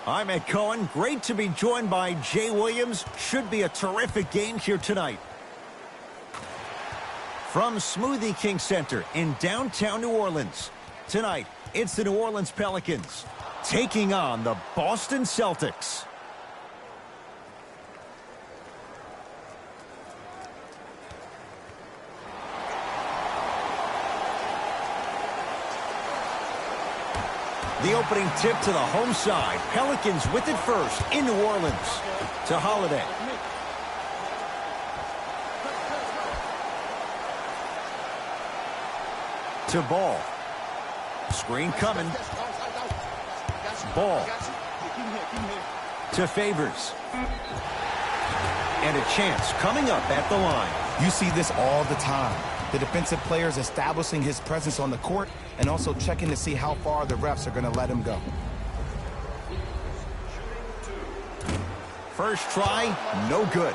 I'm Ed Cohen. Great to be joined by Jay Williams. Should be a terrific game here tonight. From Smoothie King Center in downtown New Orleans. Tonight, it's the New Orleans Pelicans taking on the Boston Celtics. The opening tip to the home side. Pelicans with it first in New Orleans. To Holiday. To Ball. Screen coming. Ball. To Favors. And a chance coming up at the line. You see this all the time. The defensive players establishing his presence on the court and also checking to see how far the refs are going to let him go. First try, no good.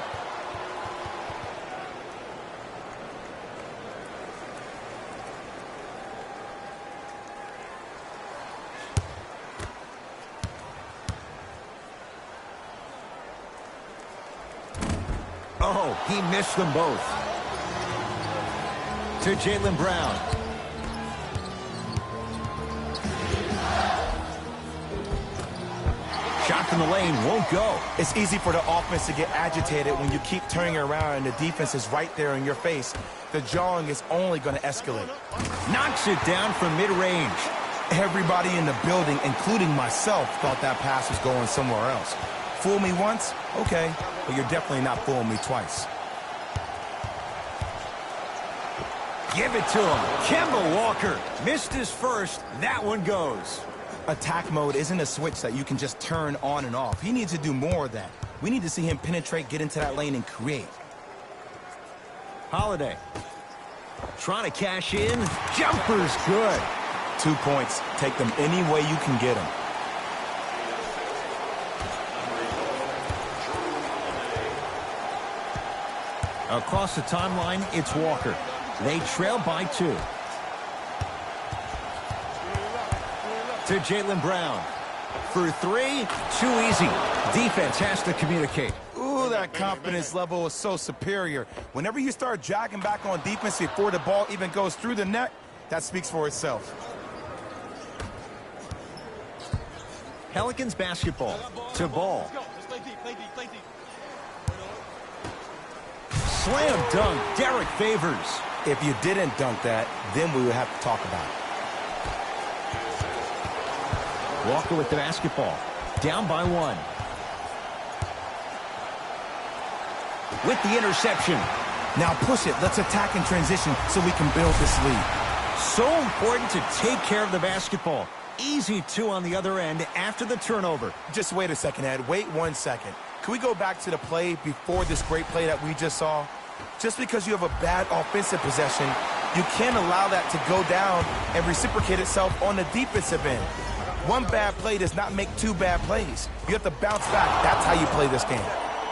Oh, he missed them both. To Jaylen Brown. Shot from the lane won't go. It's easy for the offense to get agitated when you keep turning around and the defense is right there in your face. The jawing is only going to escalate. Knocks it down from mid-range. Everybody in the building, including myself, thought that pass was going somewhere else. Fool me once? Okay, but you're definitely not fooling me twice. Give it to him. Kemba Walker missed his first. That one goes. Attack mode isn't a switch that you can just turn on and off. He needs to do more of that. We need to see him penetrate, get into that lane, and create. Holiday. Trying to cash in. Jumper's good. 2 points. Take them any way you can get them. Across the timeline, it's Walker. They trail by 2. To Jaylen Brown. For 3, too easy. Defense has to communicate. Ooh, that confidence level is so superior. Whenever you start jogging back on defense before the ball even goes through the net, that speaks for itself. Pelicans basketball. To Ball. Slam dunk, Derek Favors. If you didn't dunk that, then we would have to talk about it. Walker with the basketball. Down by 1. With the interception. Now push it. Let's attack in transition so we can build this lead. So important to take care of the basketball. Easy 2 on the other end after the turnover. Just wait a second, Ed. Wait 1 second. Can we go back to the play before this great play that we just saw? Just because you have a bad offensive possession, you can't allow that to go down and reciprocate itself on the defensive end. 1 bad play does not make 2 bad plays. You have to bounce back. That's how you play this game.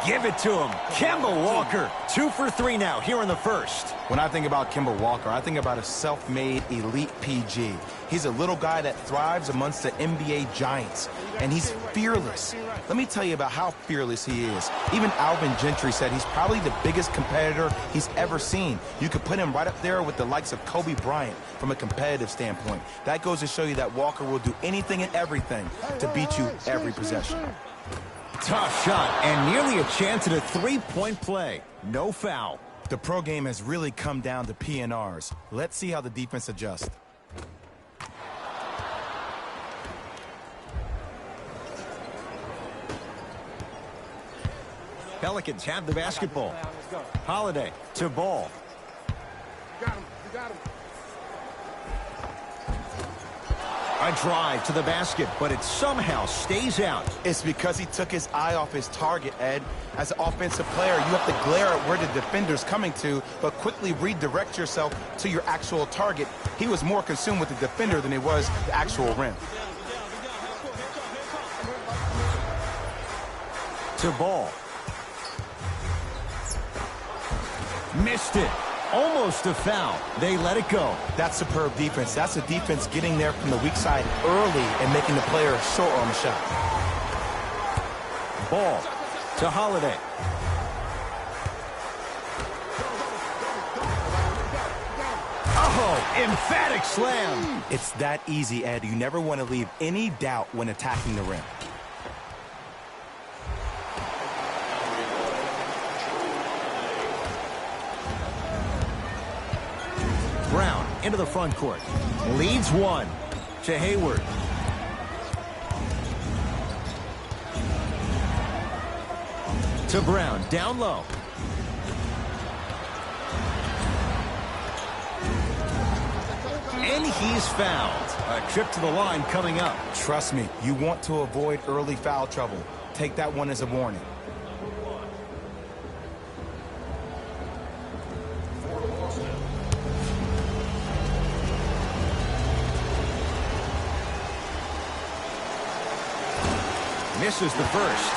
Give it to him. Kemba Walker. 2 for 3 now here in the first. When I think about Kemba Walker, I think about a self-made elite PG. He's a little guy that thrives amongst the NBA giants, and he's fearless. Let me tell you about how fearless he is. Even Alvin Gentry said he's probably the biggest competitor he's ever seen. You could put him right up there with the likes of Kobe Bryant from a competitive standpoint. That goes to show you that Walker will do anything and everything to beat you every possession. Tough shot and nearly a chance at a 3-point play. No foul. The pro game has really come down to PNRs. Let's see how the defense adjusts. Pelicans have the basketball. Holiday to Ball. You got him. You got him. A drive to the basket, but it somehow stays out. It's because he took his eye off his target, Ed. As an offensive player, you have to glare at where the defender's coming to, but quickly redirect yourself to your actual target. He was more consumed with the defender than he was the actual rim. To Ball. Missed it. Almost a foul. They let it go. That's superb defense. That's a defense getting there from the weak side early and making the player short on the shot. Ball to Holiday. Oh, emphatic slam. It's that easy, Ed. You never want to leave any doubt when attacking the rim. Brown into the front court. Leads one to Hayward. To Brown, down low. And he's fouled. A trip to the line coming up. Trust me, you want to avoid early foul trouble. Take that one as a warning. Misses the first.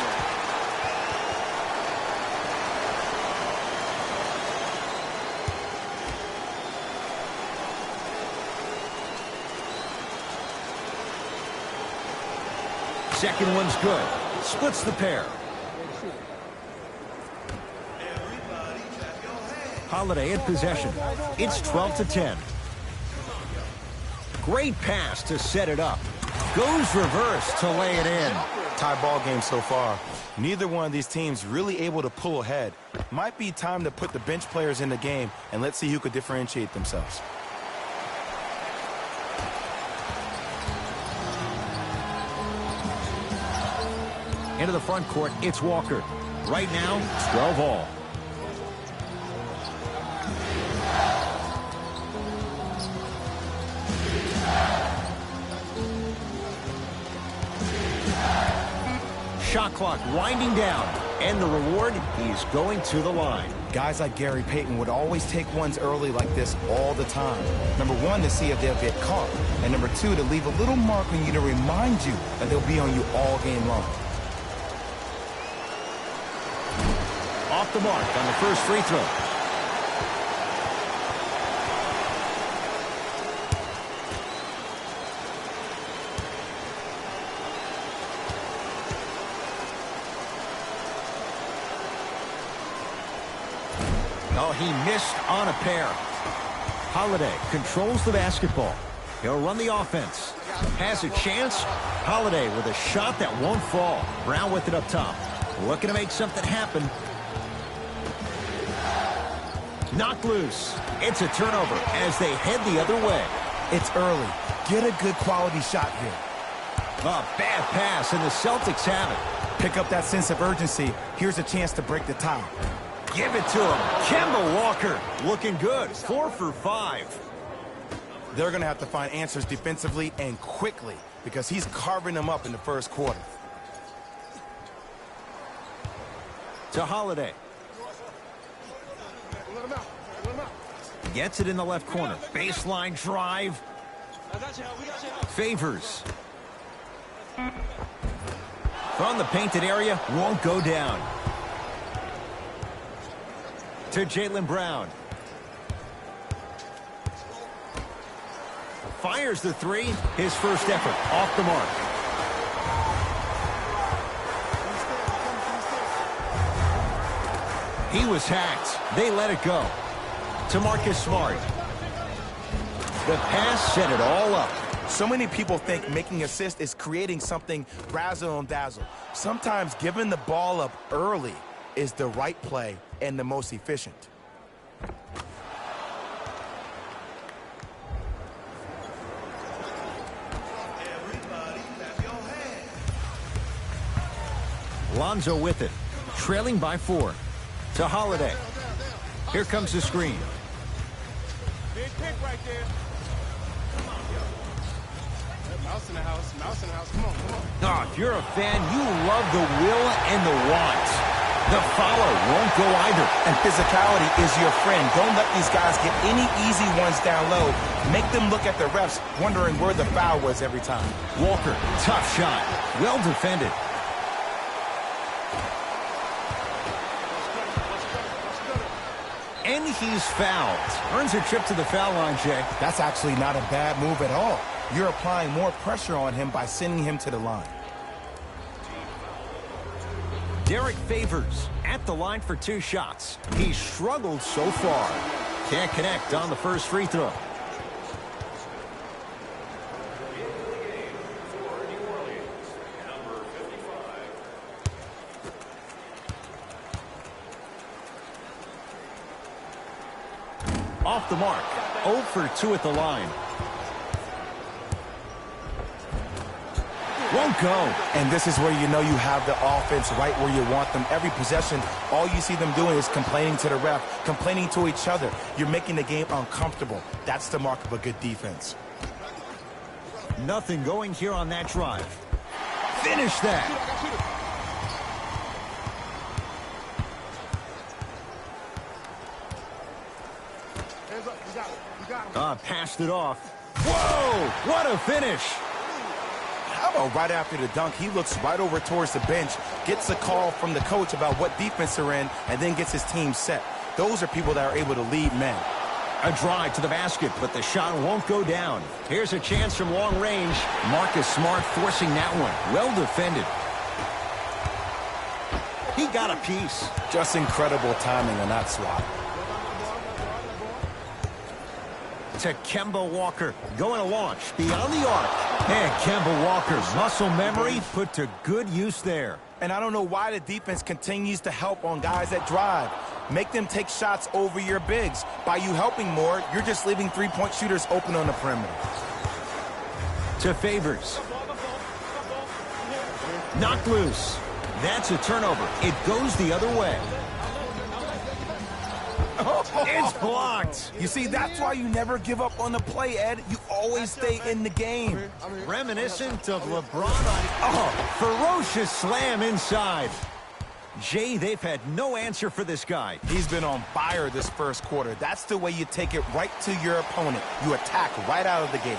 Second one's good. Splits the pair. Holiday in possession. It's 12-10. Great pass to set it up. Goes reverse to lay it in. Tie ball game so far. Neither one of these teams really able to pull ahead. Might be time to put the bench players in the game, and let's see who could differentiate themselves. Into the front court, it's Walker. Right now, 12 all. Shot clock winding down. And the reward, he's going to the line. Guys like Gary Payton would always take ones early like this all the time. Number one, to see if they'll get caught. And number two, to leave a little mark on you to remind you that they'll be on you all game long. Off the mark on the first free throw. Oh, he missed on a pair. Holiday controls the basketball. He'll run the offense. Has a chance. Holiday with a shot that won't fall. Brown with it up top. Looking to make something happen. Knocked loose. It's a turnover as they head the other way. It's early. Get a good quality shot here. A bad pass, and the Celtics have it. Pick up that sense of urgency. Here's a chance to break the tie. Give it to him. Kemba Walker looking good. 4 for 5. They're going to have to find answers defensively and quickly because he's carving them up in the first quarter. To Holiday. Gets it in the left corner. Baseline drive. Favors. From the painted area, won't go down. To Jaylen Brown. Fires the three. His first effort off the mark. He was hacked. They let it go. To Marcus Smart. The pass set it all up. So many people think making assists is creating something razzle and dazzle. Sometimes giving the ball up early is the right play and the most efficient. Lonzo with it. Trailing by 4. To Holiday. Here comes the screen. Big pick right there. Mouse in the house. Mouse in the house. Come on, come on. Oh, if you're a fan, you love the will and the want. The follow won't go either. And physicality is your friend. Don't let these guys get any easy ones down low. Make them look at the refs, wondering where the foul was every time. Walker, tough shot. Well defended. And he's fouled. Earns a trip to the foul line, Jay. That's actually not a bad move at all. You're applying more pressure on him by sending him to the line. Derek Favors at the line for 2 shots. He struggled so far. Can't connect on the first free throw. Off the mark. 0 for 2 at the line. Won't go. And this is where you know you have the offense right where you want them. Every possession, all you see them doing is complaining to the ref, complaining to each other. You're making the game uncomfortable. That's the mark of a good defense. Nothing going here on that drive. Finish that. Passed it off. Whoa! What a finish! How about right after the dunk, he looks right over towards the bench, gets a call from the coach about what defense they're in, and then gets his team set. Those are people that are able to lead men. A drive to the basket, but the shot won't go down. Here's a chance from long range. Marcus Smart forcing that one. Well defended. He got a piece. Just incredible timing on that swat. To Kemba Walker, going to launch beyond the arc. And Kemba Walker's muscle memory put to good use there. And I don't know why the defense continues to help on guys that drive. Make them take shots over your bigs. By you helping more, you're just leaving three-point shooters open on the perimeter. To Favors. Knocked loose. That's a turnover. It goes the other way. It's blocked. You see, that's why you never give up on the play, Ed. You always stay in the game. Reminiscent of LeBron. Ferocious slam inside. Jay, they've had no answer for this guy. He's been on fire this first quarter. That's the way you take it right to your opponent. You attack right out of the gate.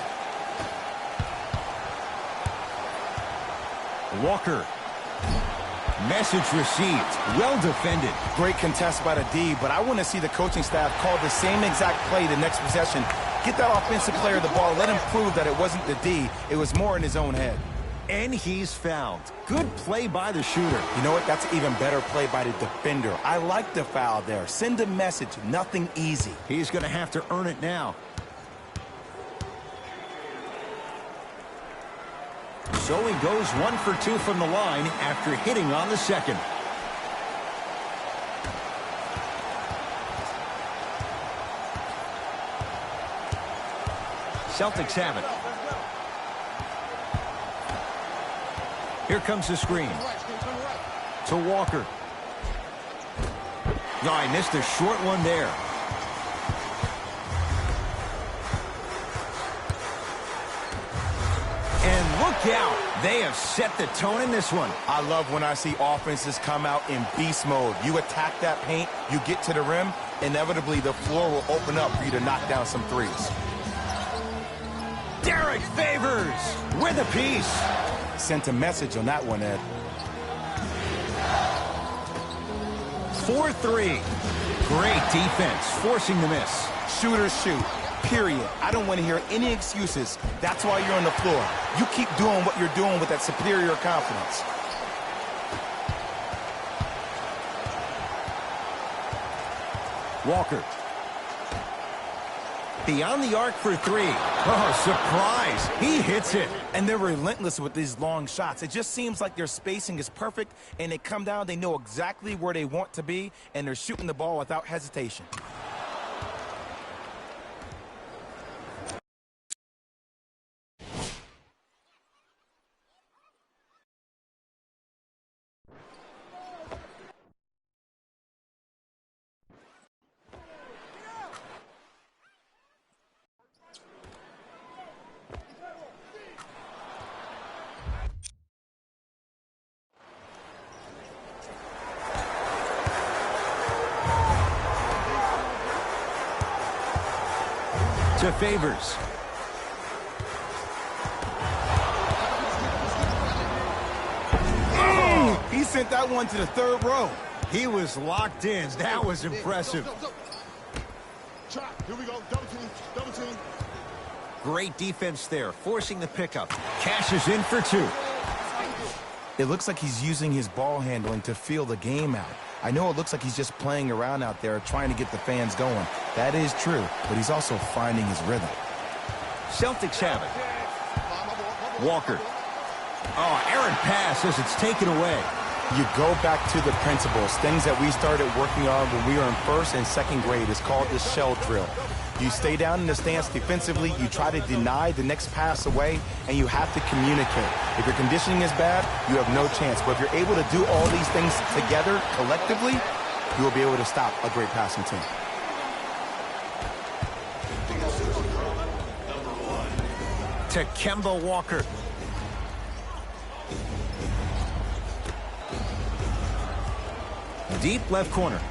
Walker. Message received. Well defended. Great contest by the D, but I want to see the coaching staff call the same exact play the next possession. Get that offensive player the ball. Let him prove that it wasn't the D. It was more in his own head. And he's fouled. Good play by the shooter. You know what? That's an even better play by the defender. I like the foul there. Send a message. Nothing easy. He's going to have to earn it now. So he goes 1 for 2 from the line after hitting on the second. Celtics have it. Here comes the screen. To Walker. No, I missed a short one there. And look out. They have set the tone in this one. I love when I see offenses come out in beast mode. You attack that paint, you get to the rim, inevitably the floor will open up for you to knock down some threes. Derek Favors with a piece. Sent a message on that one, Ed. 4-3. Great defense, forcing the miss. Shooters shoot, period. I don't want to hear any excuses. That's why you're on the floor. You keep doing what you're doing with that superior confidence. Walker. Beyond the arc for 3. Oh, surprise. He hits it. And they're relentless with these long shots. It just seems like their spacing is perfect, and they come down, they know exactly where they want to be, and they're shooting the ball without hesitation. To Favors. He sent that one to the third row. He was locked in. That was impressive. Here we go. Double team. Double team. Great defense there, forcing the pickup. Cashes in for 2. It looks like he's using his ball handling to feel the game out. I know it looks like he's just playing around out there trying to get the fans going. That is true, but he's also finding his rhythm. Celtics have it. Walker. Oh, errant pass as it's taken away. You go back to the principles, things that we started working on when we were in first and second grade. It's called the shell drill. You stay down in the stance defensively, you try to deny the next pass away, and you have to communicate. If your conditioning is bad, you have no chance. But if you're able to do all these things together, collectively, you will be able to stop a great passing team. To Kemba Walker. Deep left corner.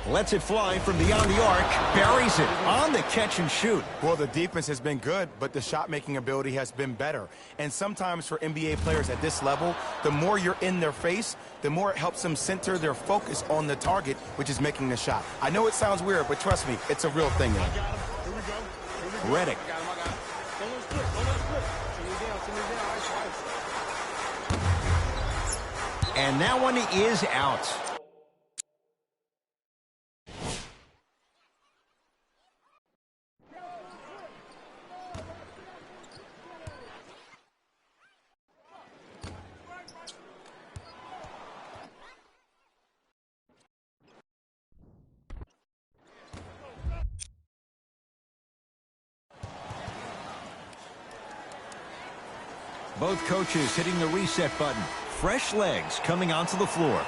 Lets it fly from beyond the arc. Buries it on the catch and shoot. Well, the defense has been good, but the shot-making ability has been better. And sometimes for NBA players at this level, the more you're in their face, the more it helps them center their focus on the target, which is making the shot. I know it sounds weird, but trust me, it's a real thing. Redick. And that one is out. Both coaches hitting the reset button. Fresh legs coming onto the floor.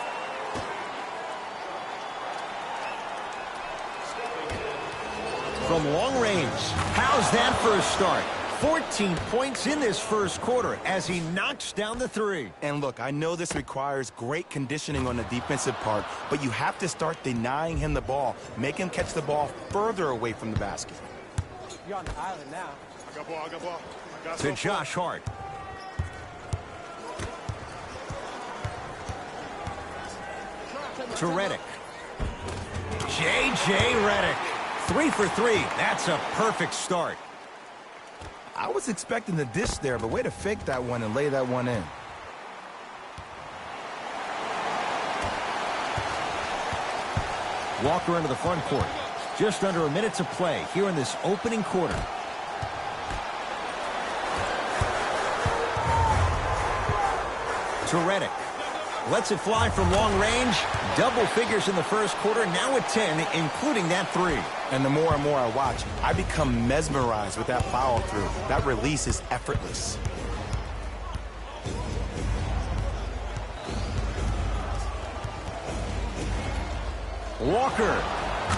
From long range. How's that for a start? 14 points in this first quarter as he knocks down the three. And look, I know this requires great conditioning on the defensive part, but you have to start denying him the ball. Make him catch the ball further away from the basket. You're on the island now. I got ball, I got ball. To Josh Hart. To Redick. J.J. Redick. 3 for 3. That's a perfect start. I was expecting the dish there, but way to fake that one and lay that one in. Walker into the front court. Just under a minute to play here in this opening quarter. To Redick. Lets it fly from long range. Double figures in the first quarter, now at 10, including that three. And the more and more I watch, I become mesmerized with that follow through. That release is effortless. Walker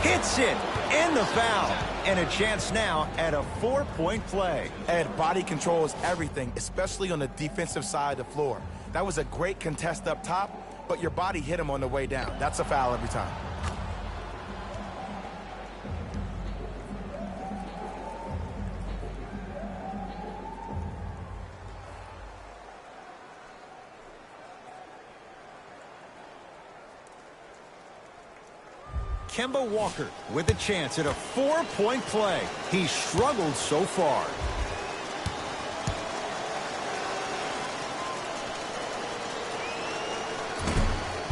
hits it, and the foul. And a chance now at a 4-point play. Ed, body control is everything, especially on the defensive side of the floor. That was a great contest up top, but your body hit him on the way down. That's a foul every time. Kemba Walker with a chance at a 4-point play. He's struggled so far.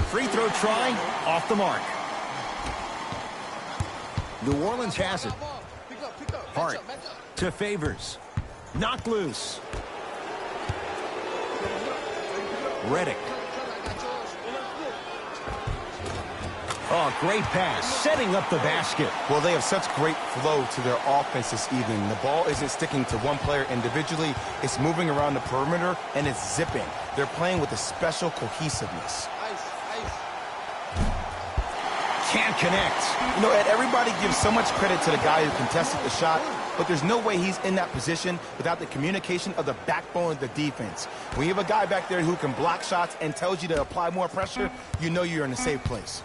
Free throw try, off the mark. New Orleans has it. Hart to Favors. Knocked loose. Redick. Oh, great pass, setting up the basket. Well, they have such great flow to their offense this evening. The ball isn't sticking to one player individually. It's moving around the perimeter, and it's zipping. They're playing with a special cohesiveness. Can't connect. You know, Ed, everybody gives so much credit to the guy who contested the shot, but there's no way he's in that position without the communication of the backbone of the defense. When you have a guy back there who can block shots and tells you to apply more pressure, you know you're in a safe place.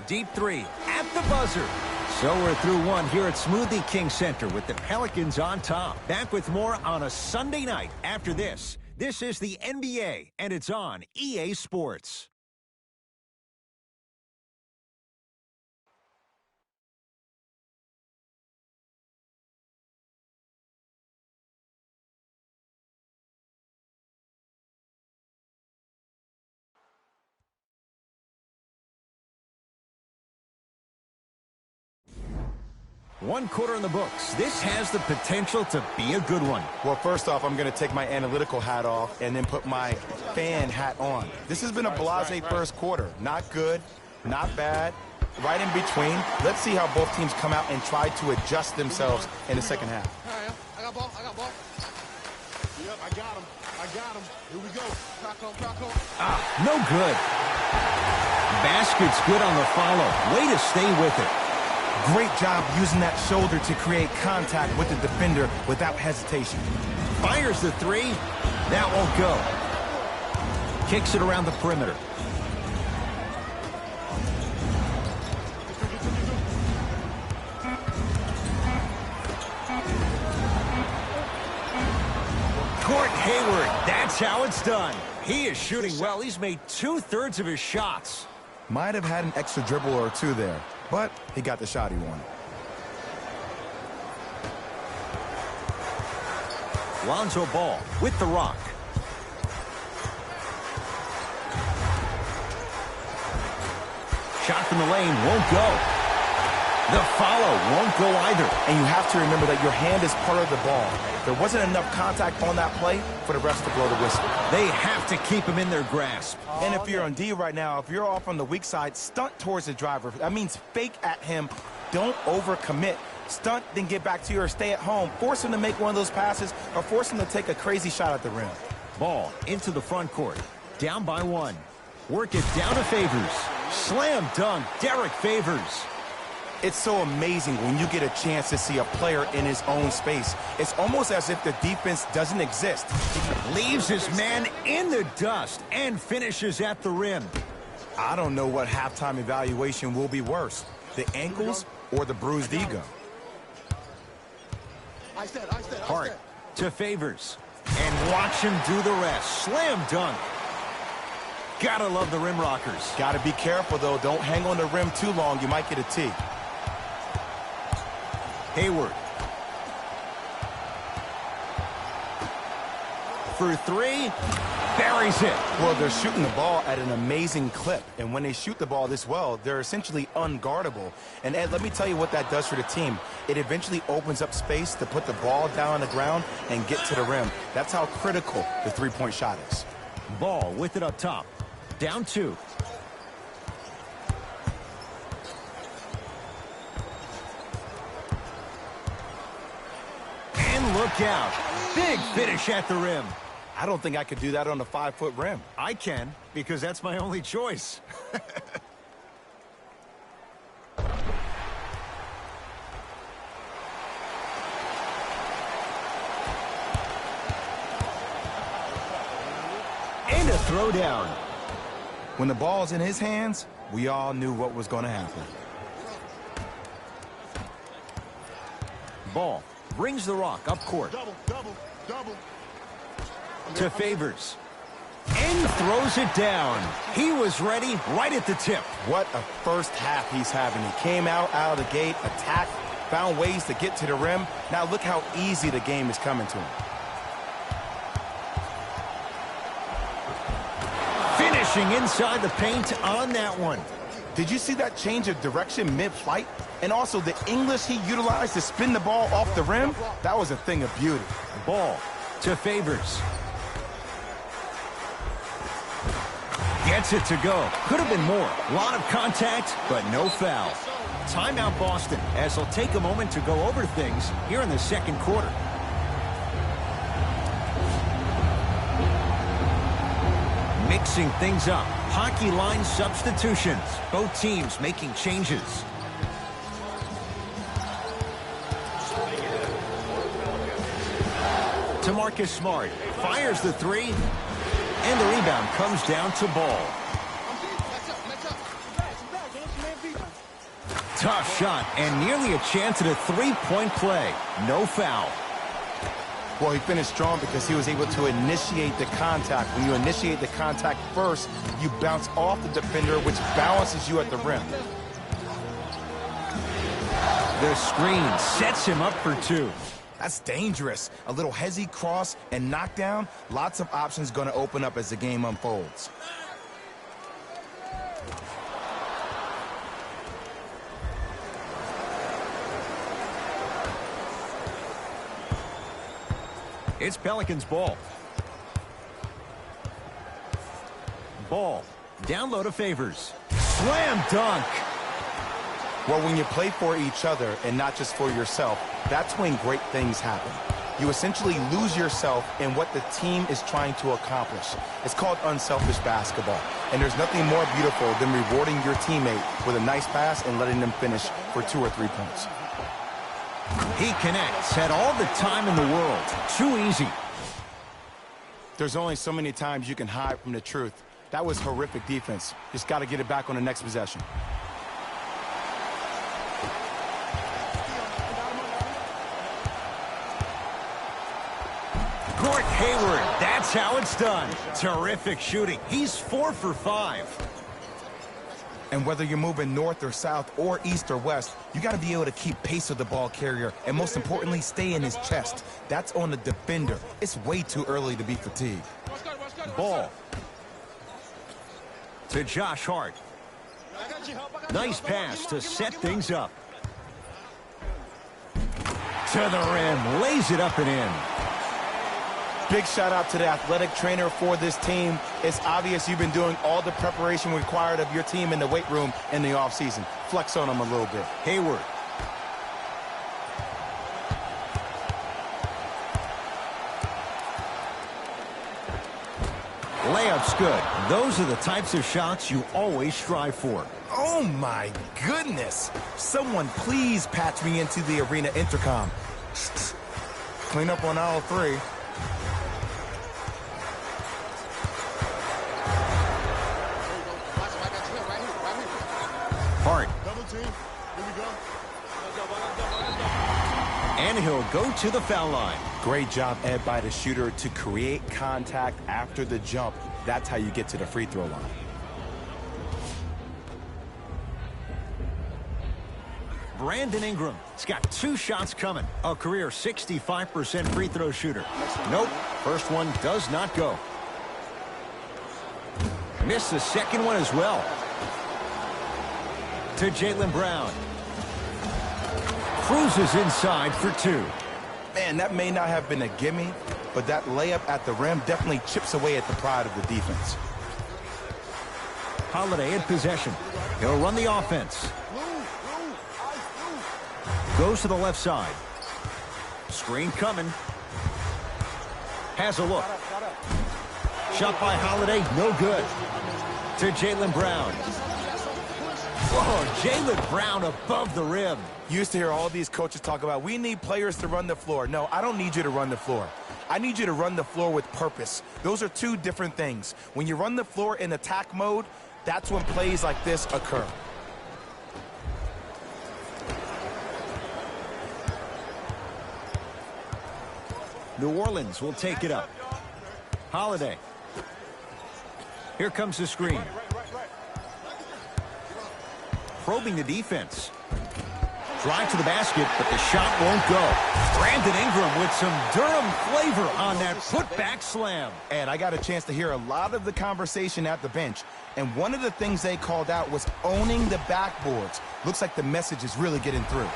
Deep three at the buzzer. So we're through one here at Smoothie King Center with the Pelicans on top. Back with more on a Sunday night after this. This is the NBA, and it's on EA Sports. One quarter in the books. This has the potential to be a good one. Well, first off, I'm going to take my analytical hat off and then put my fan hat on. This has been a blasé first quarter. Not good, not bad, right in between. Let's see how both teams come out and try to adjust themselves in the second half. All right, I got ball. Yep, I got him. Here we go. Clock on. No good. Basket's good on the follow. Way to stay with it. Great job using that shoulder to create contact with the defender without hesitation. Fires the three. That won't go. Kicks it around the perimeter. Gordon Hayward, that's how it's done. He is shooting well. He's made 2/3 of his shots. Might have had an extra dribble or two there, but he got the shot he wanted. Lonzo Ball with the rock. Shot from the lane won't go. The follow won't go either. And you have to remember that your hand is part of the ball. There wasn't enough contact on that play for the refs to blow the whistle. They have to keep him in their grasp. And if you're on D right now, if you're off on the weak side, stunt towards the driver. That means fake at him. Don't overcommit. Stunt, then get back to you or stay at home. Force him to make one of those passes or force him to take a crazy shot at the rim. Ball into the front court. Down by one. Work it down to Favors. Slam dunk, Derek Favors. It's so amazing when you get a chance to see a player in his own space. It's almost as if the defense doesn't exist. Leaves his man in the dust and finishes at the rim. I don't know what halftime evaluation will be worse, the ankles or the bruised ego. Hart to Favors. And watch him do the rest. Slam dunk. Gotta love the rim rockers. Gotta be careful, though. Don't hang on the rim too long. You might get a tee. Hayward. For three. Buries it. Well, they're shooting the ball at an amazing clip. And when they shoot the ball this well, they're essentially unguardable. And, Ed, let me tell you what that does for the team. It eventually opens up space to put the ball down on the ground and get to the rim. That's how critical the three-point shot is. Ball with it up top. Down two. And look out. Big finish at the rim. I don't think I could do that on a 5-foot rim. I can, because that's my only choice. And a throwdown. When the ball's in his hands, we all knew what was going to happen. Ball brings the rock up court. Double. To Favors. And throws it down. He was ready right at the tip. What a first half he's having. He came out of the gate, attacked, found ways to get to the rim. Now look how easy the game is coming to him. Finishing inside the paint on that one. Did you see that change of direction mid-flight? And also the English he utilized to spin the ball off the rim? That was a thing of beauty. Ball to Favors. Gets it to go. Could have been more. A lot of contact, but no foul. Timeout Boston, as they'll take a moment to go over things here in the second quarter. Mixing things up. Hockey line substitutions. Both teams making changes. To Marcus Smart. Fires the three. And the rebound comes down to Ball. Tough shot and nearly a chance at a three-point play. No foul. Well, he finished strong because he was able to initiate the contact. When you initiate the contact first, you bounce off the defender, which balances you at the rim. The screen sets him up for two. That's dangerous. A little hezzy cross and knockdown. Lots of options going to open up as the game unfolds. It's Pelicans ball. Ball. Down low to Favors. Slam dunk. Well, when you play for each other and not just for yourself, that's when great things happen. You essentially lose yourself in what the team is trying to accomplish. It's called unselfish basketball. And there's nothing more beautiful than rewarding your teammate with a nice pass and letting them finish for 2 or 3 points. He connects. Had all the time in the world. Too easy. There's only so many times you can hide from the truth. That was horrific defense. Just got to get it back on the next possession. Gordon Hayward, that's how it's done. Terrific shooting. He's 4 for 5. And whether you're moving north or south or east or west, you got to be able to keep pace with the ball carrier and, most importantly, stay in his chest. That's on the defender. It's way too early to be fatigued. Ball. To Josh Hart. Nice pass to set things up. To the rim. Lays it up and in. Big shout out to the athletic trainer for this team. It's obvious you've been doing all the preparation required of your team in the weight room in the offseason. Flex on them a little bit. Hayward. Layup's good. Those are the types of shots you always strive for. Oh, my goodness. Someone please patch me into the arena intercom. Clean up on aisle 3. Hart. Double team. Here we go. And he'll go to the foul line. Great job, Ed, by the shooter to create contact after the jump. That's how you get to the free throw line. Brandon Ingram. He's got 2 shots coming. A career 65% free throw shooter. Nope. First one does not go. Missed the second one as well. To Jaylen Brown. Cruises inside for 2. Man, that may not have been a gimme, but that layup at the rim definitely chips away at the pride of the defense. Holiday in possession. He'll run the offense. Goes to the left side. Screen coming. Has a look. Shot by Holiday, no good. To Jaylen Brown. Whoa, Jaylen Brown above the rim. You used to hear all these coaches talk about, we need players to run the floor. No, I don't need you to run the floor. I need you to run the floor with purpose. Those are 2 different things. When you run the floor in attack mode, that's when plays like this occur. New Orleans will take it up. Holiday. Here comes the screen. Probing the defense. Drive to the basket, but the shot won't go. Brandon Ingram with some Durham flavor on that putback slam. And I got a chance to hear a lot of the conversation at the bench. And one of the things they called out was owning the backboards. Looks like the message is really getting through.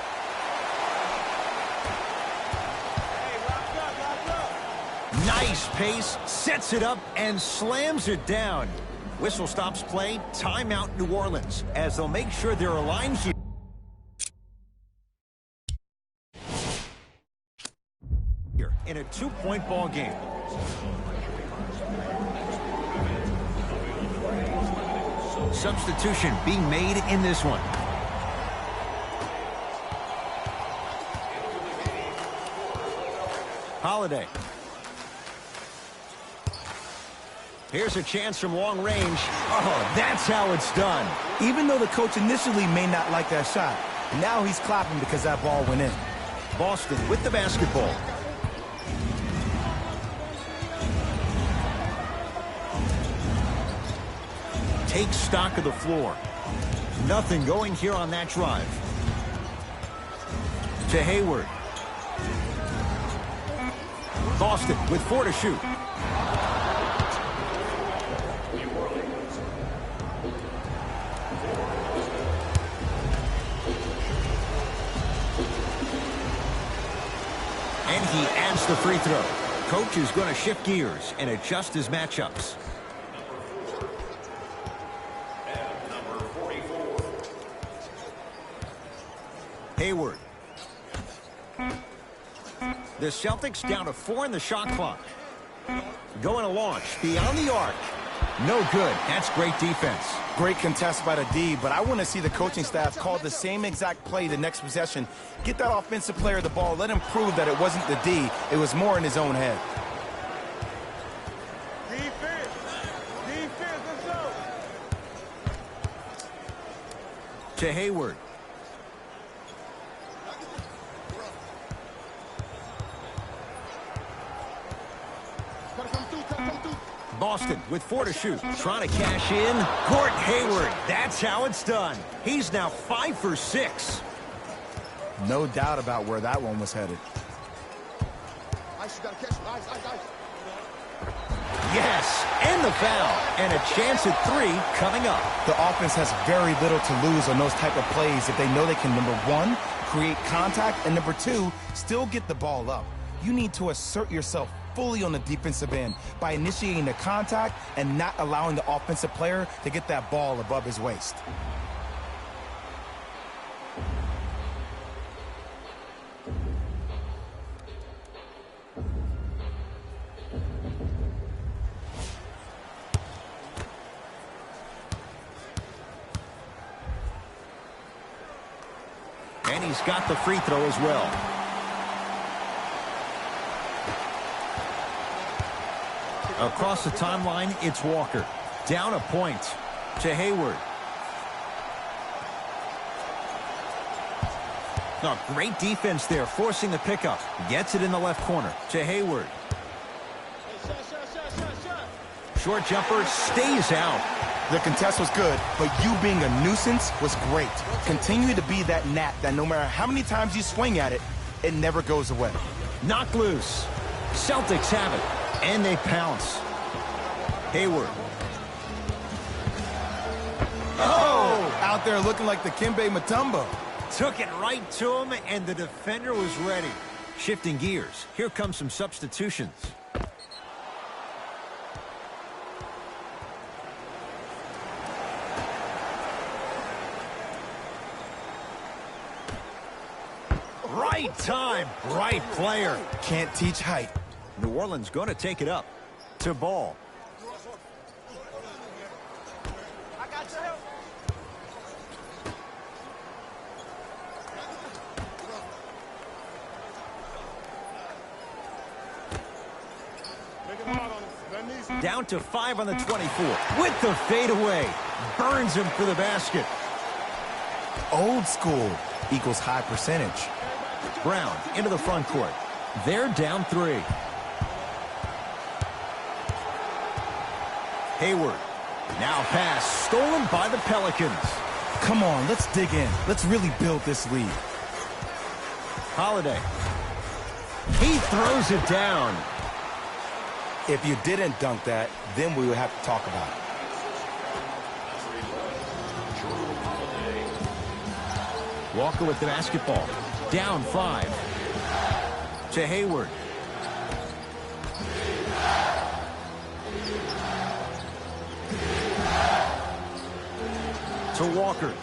Nice pace, sets it up, and slams it down. Whistle stops play, timeout New Orleans, as they'll make sure they're aligned here. In a 2-point ball game. Substitution being made in this one. Holiday. Here's a chance from long range. Oh, that's how it's done. Even though the coach initially may not like that shot, now he's clapping because that ball went in. Boston with the basketball. Take stock of the floor. Nothing going here on that drive. To Hayward. Boston with 4 to shoot. And he adds the free throw. Coach is going to shift gears and adjust his matchups. Hayward. The Celtics down to 4 in the shot clock. Going to launch beyond the arc. No good. That's great defense. Great contest by the D, but I want to see the coaching staff call the same exact play the next possession. Get that offensive player the ball. Let him prove that it wasn't the D. It was more in his own head. Defense. Defense, let's go. To Hayward. Boston with 4 to shoot. Trying to cash in. Gordon Hayward. That's how it's done. He's now 5 for 6. No doubt about where that one was headed. Ice, you gotta catch him. Ice, ice, ice. Yes, and the foul. And a chance at 3 coming up. The offense has very little to lose on those type of plays if they know they can, number 1, create contact, and number 2, still get the ball up. You need to assert yourself fully on the defensive end by initiating the contact and not allowing the offensive player to get that ball above his waist. And he's got the free throw as well. Across the timeline, it's Walker. Down a point to Hayward. No, great defense there, forcing the pickup. Gets it in the left corner to Hayward. Short jumper stays out. The contest was good, but you being a nuisance was great. Continue to be that gnat that no matter how many times you swing at it, it never goes away. Knocked loose. Celtics have it. And they pounce. Hayward. Oh! Out there looking like the Kimbe Mutombo. Took it right to him, and the defender was ready. Shifting gears. Here come some substitutions. Right time, right player. Can't teach height. New Orleans going to take it up to Ball. I got your help. Make it hard on him. That needs Down to 5 on the 24. With the fadeaway. Burns him for the basket. Old school equals high percentage. Brown into the front court. They're down 3. Hayward. Now pass stolen by the Pelicans. Come on, let's dig in. Let's really build this lead. Holiday. He throws it down. If you didn't dunk that, then we would have to talk about it. Walker with the basketball. Down 5. To Hayward. To Walker.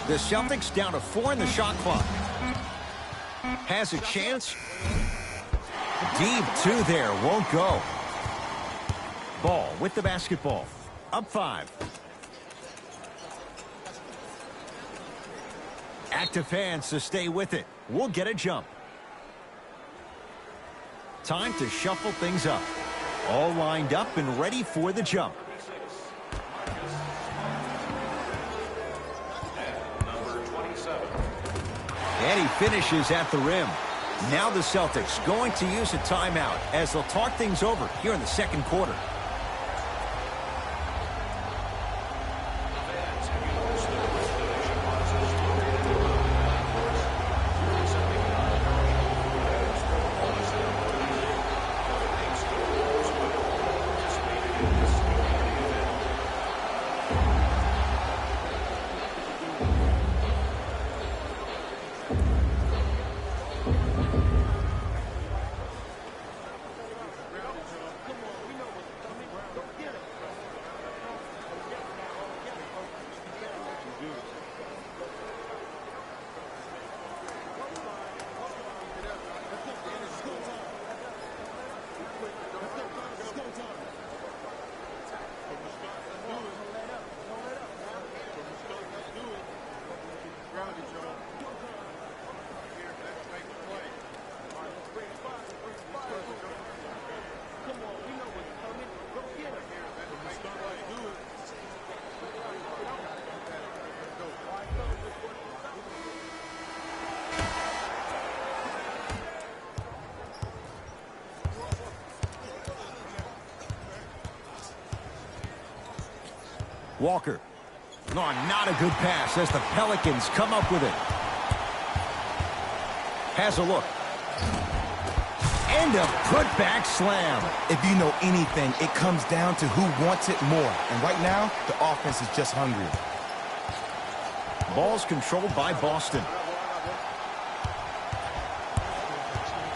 The Celtics down to 4 in the shot clock. Has a chance. Deep 2 there. Won't go. Ball with the basketball. Up 5. Active hands to stay with it. We'll get a jump. Time to shuffle things up. All lined up and ready for the jump. And he finishes at the rim. Now the Celtics going to use a timeout as they'll talk things over here in the second quarter. Walker. No, not a good pass as the Pelicans come up with it. Has a look. And a putback slam. If you know anything, it comes down to who wants it more. And right now, the offense is just hungry. Ball's controlled by Boston.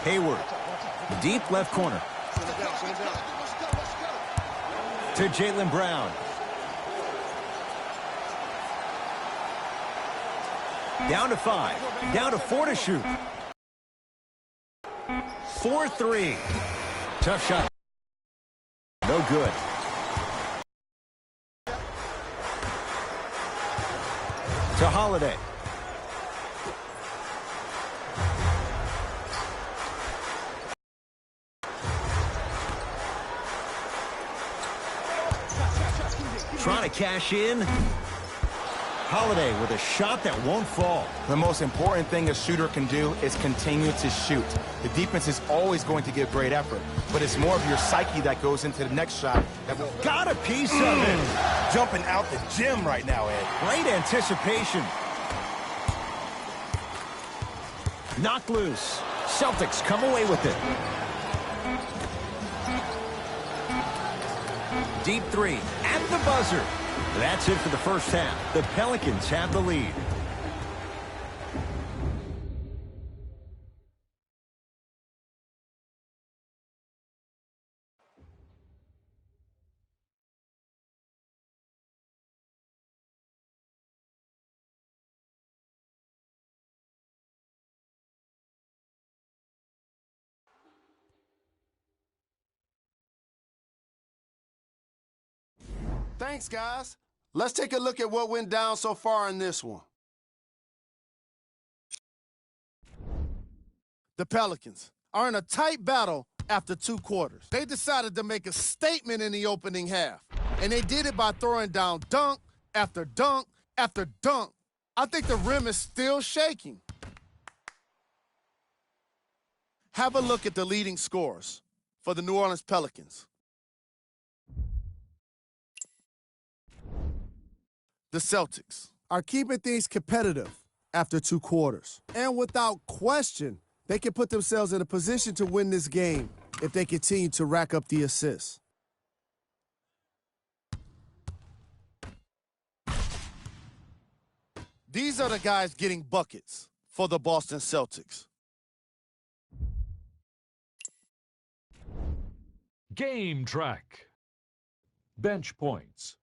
Hayward. Deep left corner. To Jaylen Brown. Down to 5. Down to 4 to shoot. 4-3. Tough shot. No good. To Holiday. Trying to cash in. Holiday with a shot that won't fall. The most important thing a shooter can do is continue to shoot. The defense is always going to give great effort, but it's more of your psyche that goes into the next shot that will... Got a piece of it. Jumping out the gym right now, Ed. Great anticipation. Knocked loose. Celtics come away with it. Deep three at the buzzer. That's it for the first half. The Pelicans have the lead. Thanks, guys. Let's take a look at what went down so far in this one. The Pelicans are in a tight battle after 2 quarters. They decided to make a statement in the opening half, and they did it by throwing down dunk after dunk after dunk. I think the rim is still shaking. Have a look at the leading scorers for the New Orleans Pelicans. The Celtics are keeping things competitive after 2 quarters. And without question, they can put themselves in a position to win this game if they continue to rack up the assists. These are the guys getting buckets for the Boston Celtics. Game track. Bench points.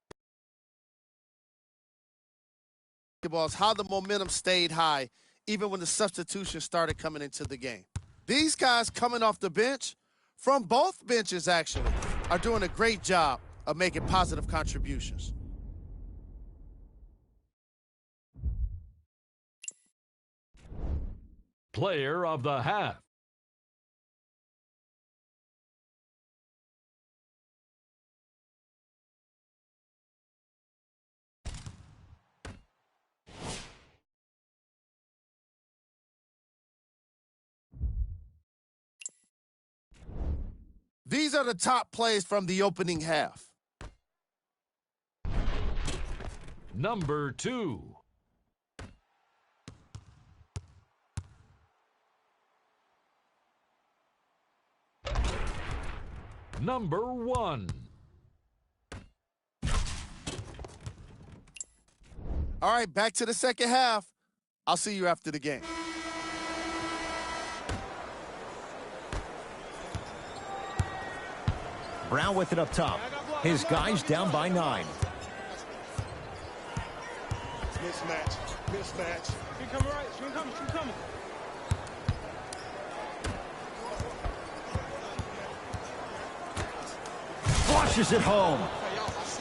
How the momentum stayed high even when the substitutions started coming into the game. These guys coming off the bench, from both benches actually, are doing a great job of making positive contributions. Player of the half. These are the top plays from the opening half. Number 2. Number 1. All right, back to the second half. I'll see you after the game. Brown with it up top. His guys down by 9. Mismatch. She coming right. She coming. Flushes it home.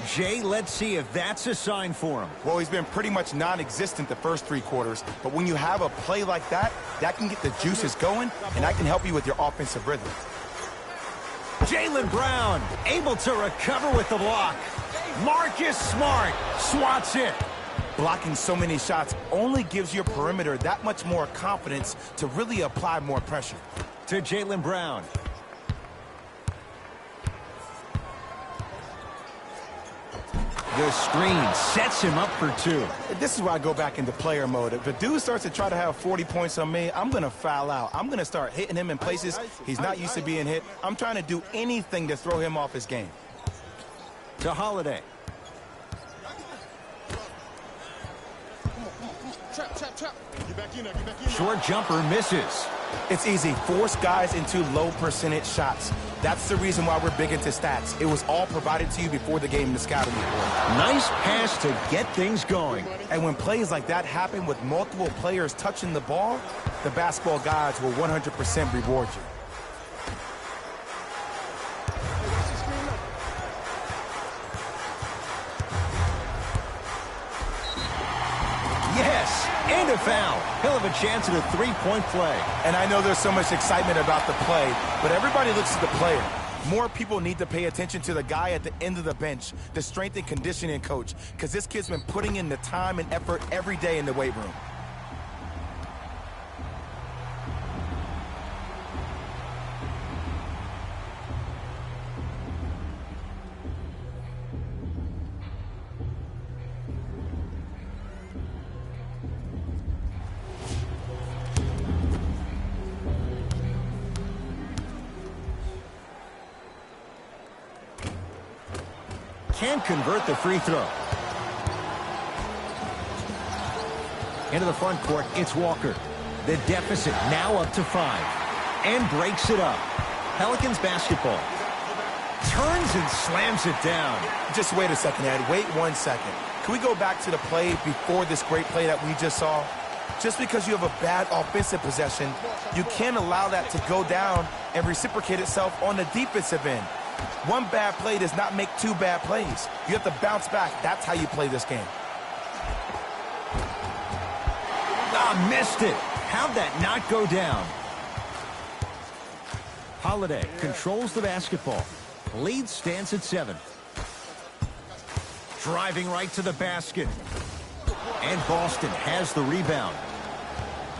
Jay, let's see if that's a sign for him. Well, he's been pretty much non-existent the first 3 quarters, but when you have a play like that, that can get the juices going, and that can help you with your offensive rhythm. Jaylen Brown able to recover with the block. Marcus Smart swats it. Blocking so many shots only gives your perimeter that much more confidence to really apply more pressure. To Jaylen Brown. The screen sets him up for two. This is where I go back into player mode. If a dude starts to try to have 40 points on me, I'm going to foul out. I'm going to start hitting him in places he's not used to being hit. I'm trying to do anything to throw him off his game. To Holiday. Short jumper misses. It's easy. Force guys into low percentage shots. That's the reason why we're big into stats. It was all provided to you before the game in the scouting report. Nice pass to get things going. And when plays like that happen with multiple players touching the ball, the basketball gods will 100% reward you. Yes, and a foul. He'll have a chance at a three-point play. And I know there's so much excitement about the play, but everybody looks at the player. More people need to pay attention to the guy at the end of the bench, the strength and conditioning coach, because this kid's been putting in the time and effort every day in the weight room. Can't convert the free throw. Into the front court, it's Walker. The deficit now up to 5. And breaks it up. Pelicans basketball. Turns and slams it down. Just wait a second, Ed. Wait 1 second. Can we go back to the play before this great play that we just saw? Just because you have a bad offensive possession, you can't allow that to go down and reciprocate itself on the defensive end. One bad play does not make 2 bad plays. You have to bounce back. That's how you play this game. Ah, missed it. How'd that not go down? Holiday controls the basketball. Lead stands at 7. Driving right to the basket. And Boston has the rebound.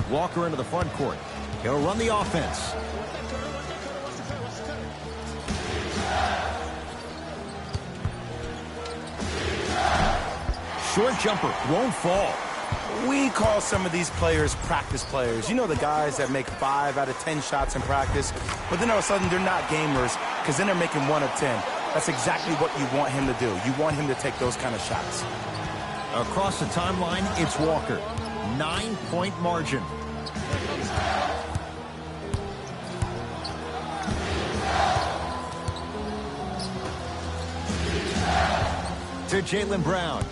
Walker into the front court. He'll run the offense. Short jumper won't fall. We call some of these players practice players. You know, the guys that make 5 out of 10 shots in practice, but then all of a sudden they're not gamers because then they're making 1 of 10. That's exactly what you want him to do. You want him to take those kind of shots. Across the timeline, it's Walker. 9-point margin. To Jaylen Brown.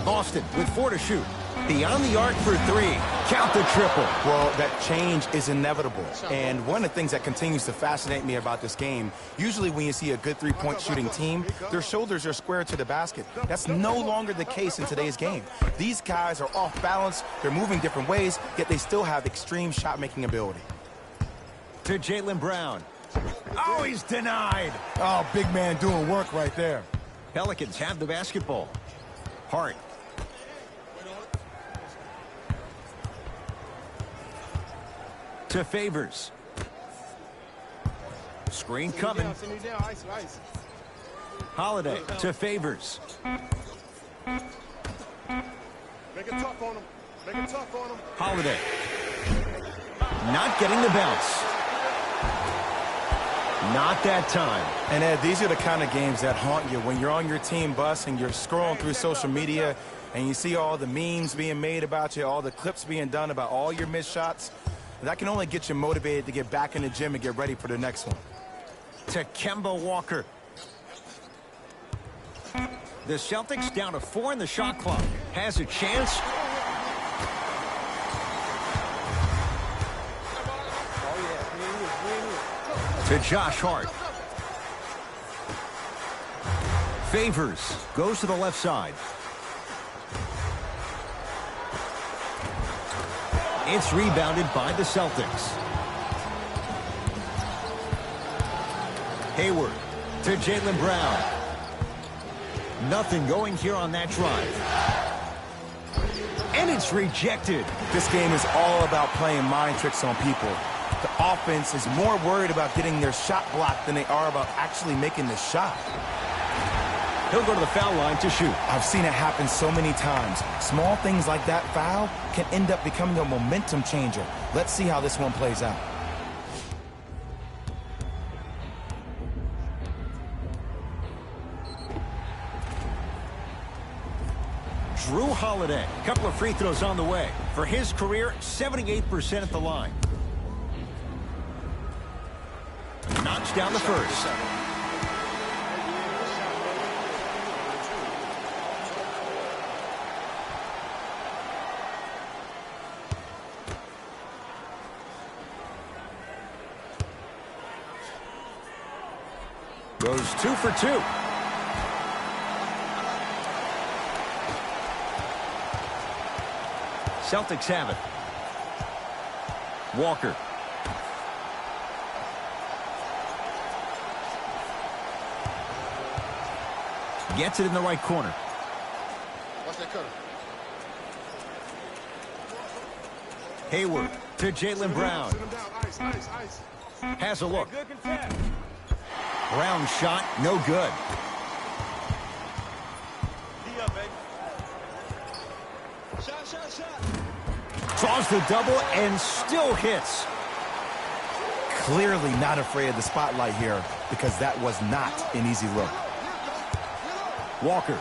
Boston with 4 to shoot. Beyond the arc for 3. Count the triple. Well, that change is inevitable. And one of the things that continues to fascinate me about this game, usually when you see a good three-point shooting team, their shoulders are square to the basket. That's no longer the case in today's game. These guys are off balance. They're moving different ways, yet they still have extreme shot-making ability. To Jaylen Brown. Oh, he's denied. Oh, big man doing work right there. Pelicans have the basketball. Hart. To Favors. Screen coming. Holiday to Favors. Make it tough on him. Make it tough on him. Holiday. Not getting the bounce. Not that time. And Ed, these are the kind of games that haunt you when you're on your team bus and you're scrolling through social media and you see all the memes being made about you, all the clips being done about all your missed shots. That can only get you motivated to get back in the gym and get ready for the next one. To Kemba Walker. The Celtics down to 4 in the shot clock. Has a chance. To Josh Hart. Favors. Goes to the left side. It's rebounded by the Celtics. Hayward to Jaylen Brown. Nothing going here on that drive. And it's rejected. This game is all about playing mind tricks on people. The offense is more worried about getting their shot blocked than they are about actually making the shot. He'll go to the foul line to shoot. I've seen it happen so many times. Small things like that foul can end up becoming a momentum changer. Let's see how this one plays out. Drew Holiday, a couple of free throws on the way. For his career, 78% at the line. Knocks down the first. Goes 2 for 2. Celtics have it. Walker. Gets it in the right corner. Watch that cutter. Hayward to Jaylen Brown. Sit him down. Ice. Has a look. Brown shot, no good. Draws the double and still hits. Clearly not afraid of the spotlight here because that was not an easy look. Walker.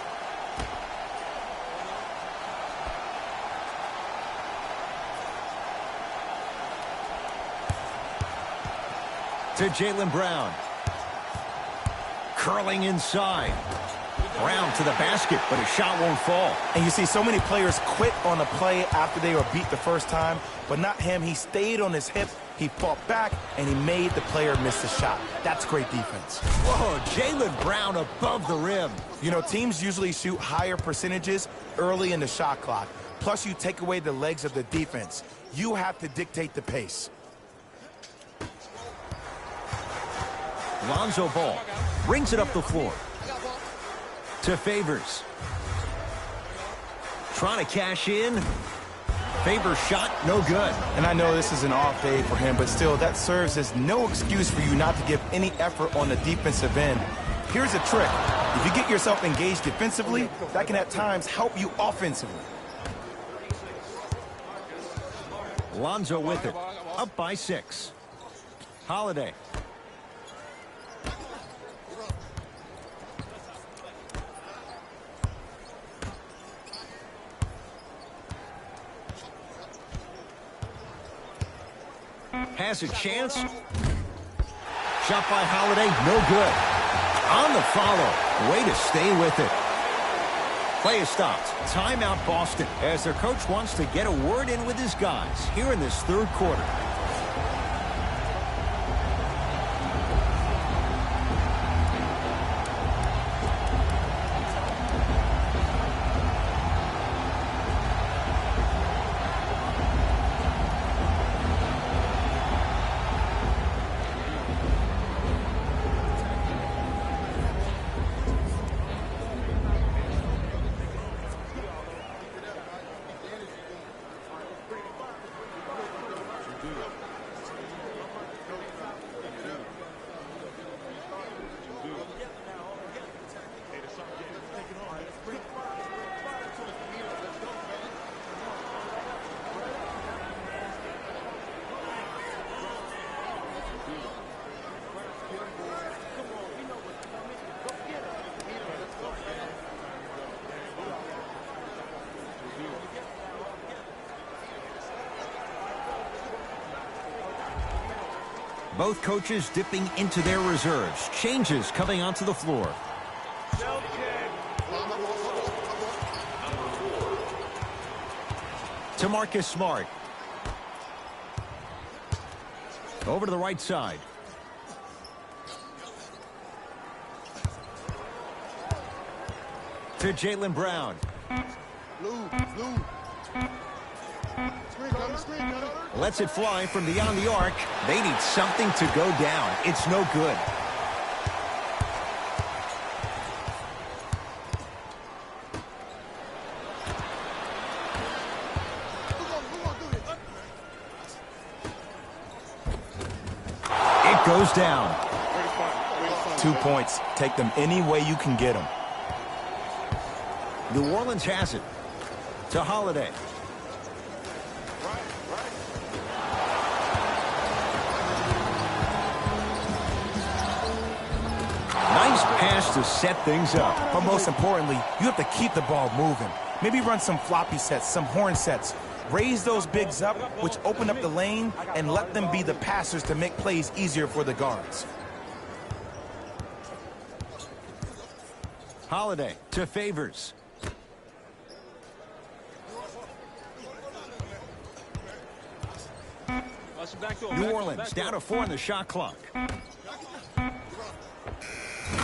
To Jaylen Brown. Curling inside. Brown to the basket, but his shot won't fall. And you see so many players quit on a play after they were beat the first time, but not him. He stayed on his hip, he fought back, and he made the player miss the shot. That's great defense. Whoa, Jaylen Brown above the rim. You know, teams usually shoot higher percentages early in the shot clock. Plus, you take away the legs of the defense. You have to dictate the pace. Lonzo Ball brings it up the floor. To Favors. Trying to cash in. Favors shot, no good. And I know this is an off day for him, but still, that serves as no excuse for you not to give any effort on the defensive end. Here's a trick. If you get yourself engaged defensively, that can at times help you offensively. Lonzo with it. Up by 6. Holiday. Has a chance. Shot by Holiday, no good. On the follow. Way to stay with it. Play is stopped. Timeout Boston as their coach wants to get a word in with his guys here in this third quarter. Both coaches dipping into their reserves. Changes coming onto the floor. To Marcus Smart. Over to the right side. To Jaylen Brown. Lets it fly from beyond the arc. They need something to go down. It's no good. It goes down. 2 points. Take them any way you can get them. New Orleans has it. To Holiday. Nice pass to set things up. But most importantly, you have to keep the ball moving. Maybe run some floppy sets, some horn sets. Raise those bigs up, which open up the lane, and let them be the passers to make plays easier for the guards. Holiday to Favors. New Orleans down to 4 in the shot clock.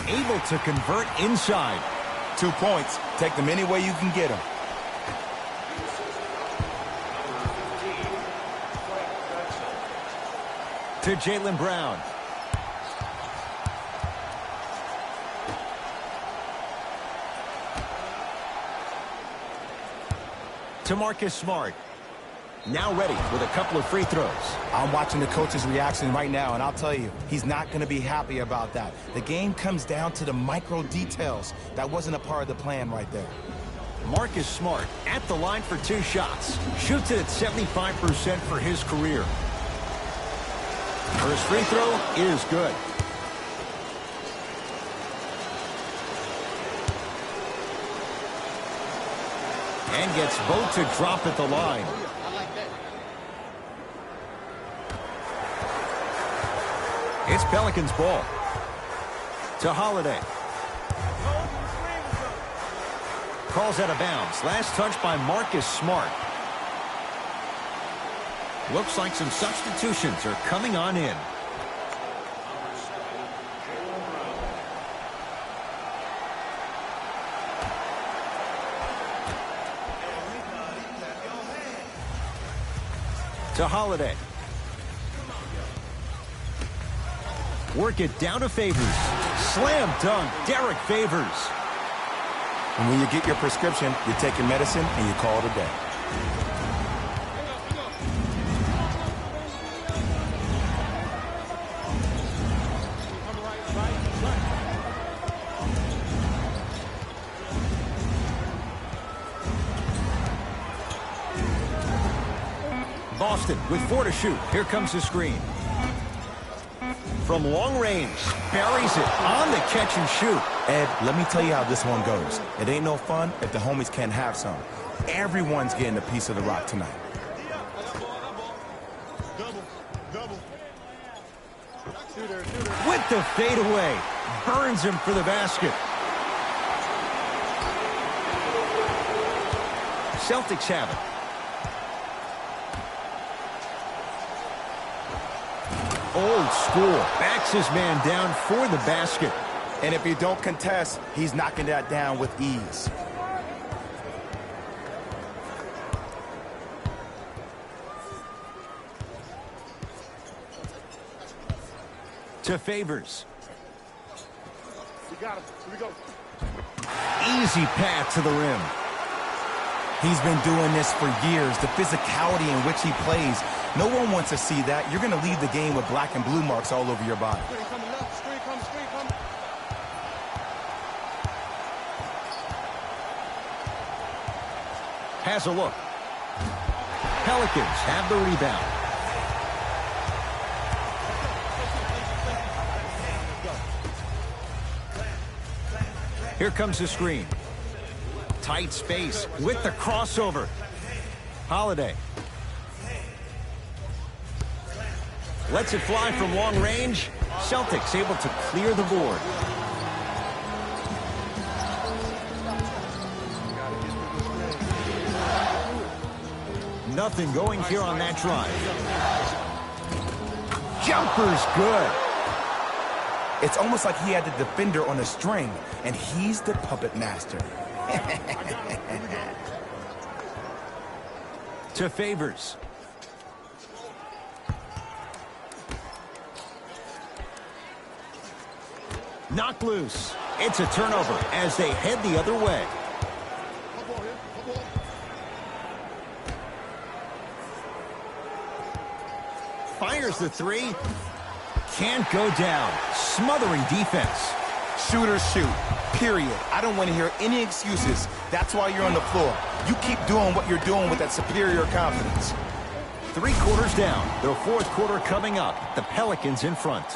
Able to convert inside. 2 points. Take them any way you can get them. To Jaylen Brown. To Marcus Smart. Now ready with a couple of free throws. I'm watching the coach's reaction right now, and I'll tell you, he's not going to be happy about that. The game comes down to the micro details. That wasn't a part of the plan right there. Marcus Smart at the line for 2 shots. Shoots it at 75% for his career. First free throw is good. And gets both to drop at the line. It's Pelicans ball. To Holiday. Calls out of bounds. Last touch by Marcus Smart. Looks like some substitutions are coming on in. To Holiday. Work it down to Favors. Slam dunk, Derek Favors. And when you get your prescription, you take your medicine and you call it a day. Boston with 4 to shoot. Here comes the screen. From long range, buries it on the catch and shoot. Ed, let me tell you how this one goes. It ain't no fun if the homies can't have some. Everyone's getting a piece of the rock tonight. With the fadeaway. Burns him for the basket. Celtics have it. Old school. Backs his man down for the basket. And if you don't contest, he's knocking that down with ease. To Favors. We got him. Here we go. Easy path to the rim. He's been doing this for years. The physicality in which he plays. No one wants to see that. You're going to leave the game with black and blue marks all over your body. Screen coming left. Screen coming. Screen coming. Has a look. Pelicans have the rebound. Here comes the screen. Tight space with the crossover. Holiday. Lets it fly from long range. Celtics able to clear the board. Nothing going here on that drive. Jumper's good. It's almost like he had the defender on a string, and he's the puppet master. To Favors. Knocked loose. It's a turnover as they head the other way. Fires the three. Can't go down. Smothering defense. Shooters shoot. period. I don't want to hear any excuses. That's why you're on the floor. You keep doing what you're doing with that superior confidence. 3 quarters down. The fourth quarter coming up. The Pelicans in front.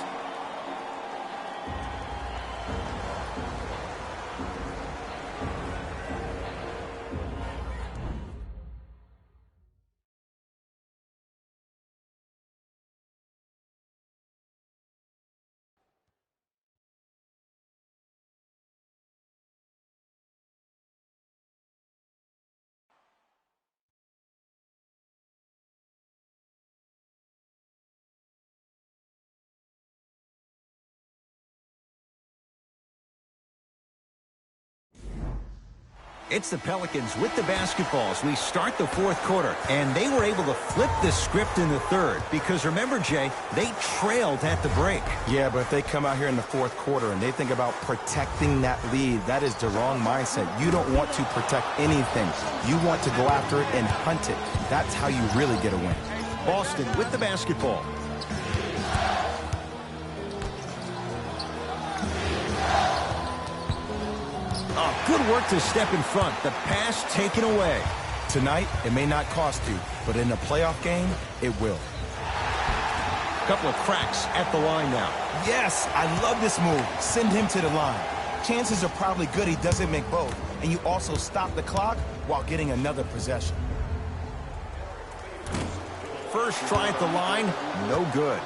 It's the Pelicans with the basketball as we start the fourth quarter. And they were able to flip this script in the third because, remember, Jay, they trailed at the break. Yeah, but if they come out here in the fourth quarter and they think about protecting that lead, that is the wrong mindset. You don't want to protect anything. You want to go after it and hunt it. That's how you really get a win. Boston with the basketball. Oh, good work to step in front. The pass taken away. Tonight, it may not cost you, but in a playoff game, it will. Couple of cracks at the line now. Yes, I love this move. Send him to the line. Chances are probably good he doesn't make both, and you also stop the clock while getting another possession. First try at the line, no good.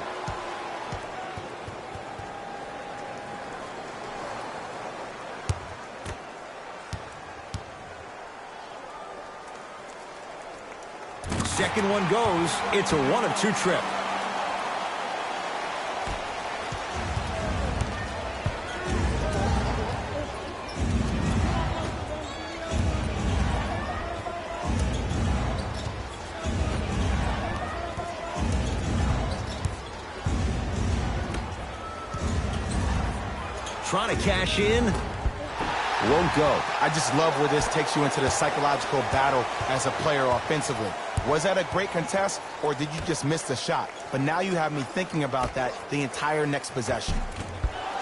Second one goes. It's a 1-of-2 trip. Trying to cash in. Won't go. I just love where this takes you into the psychological battle as a player offensively. Was that a great contest, or did you just miss the shot? But now you have me thinking about that the entire next possession.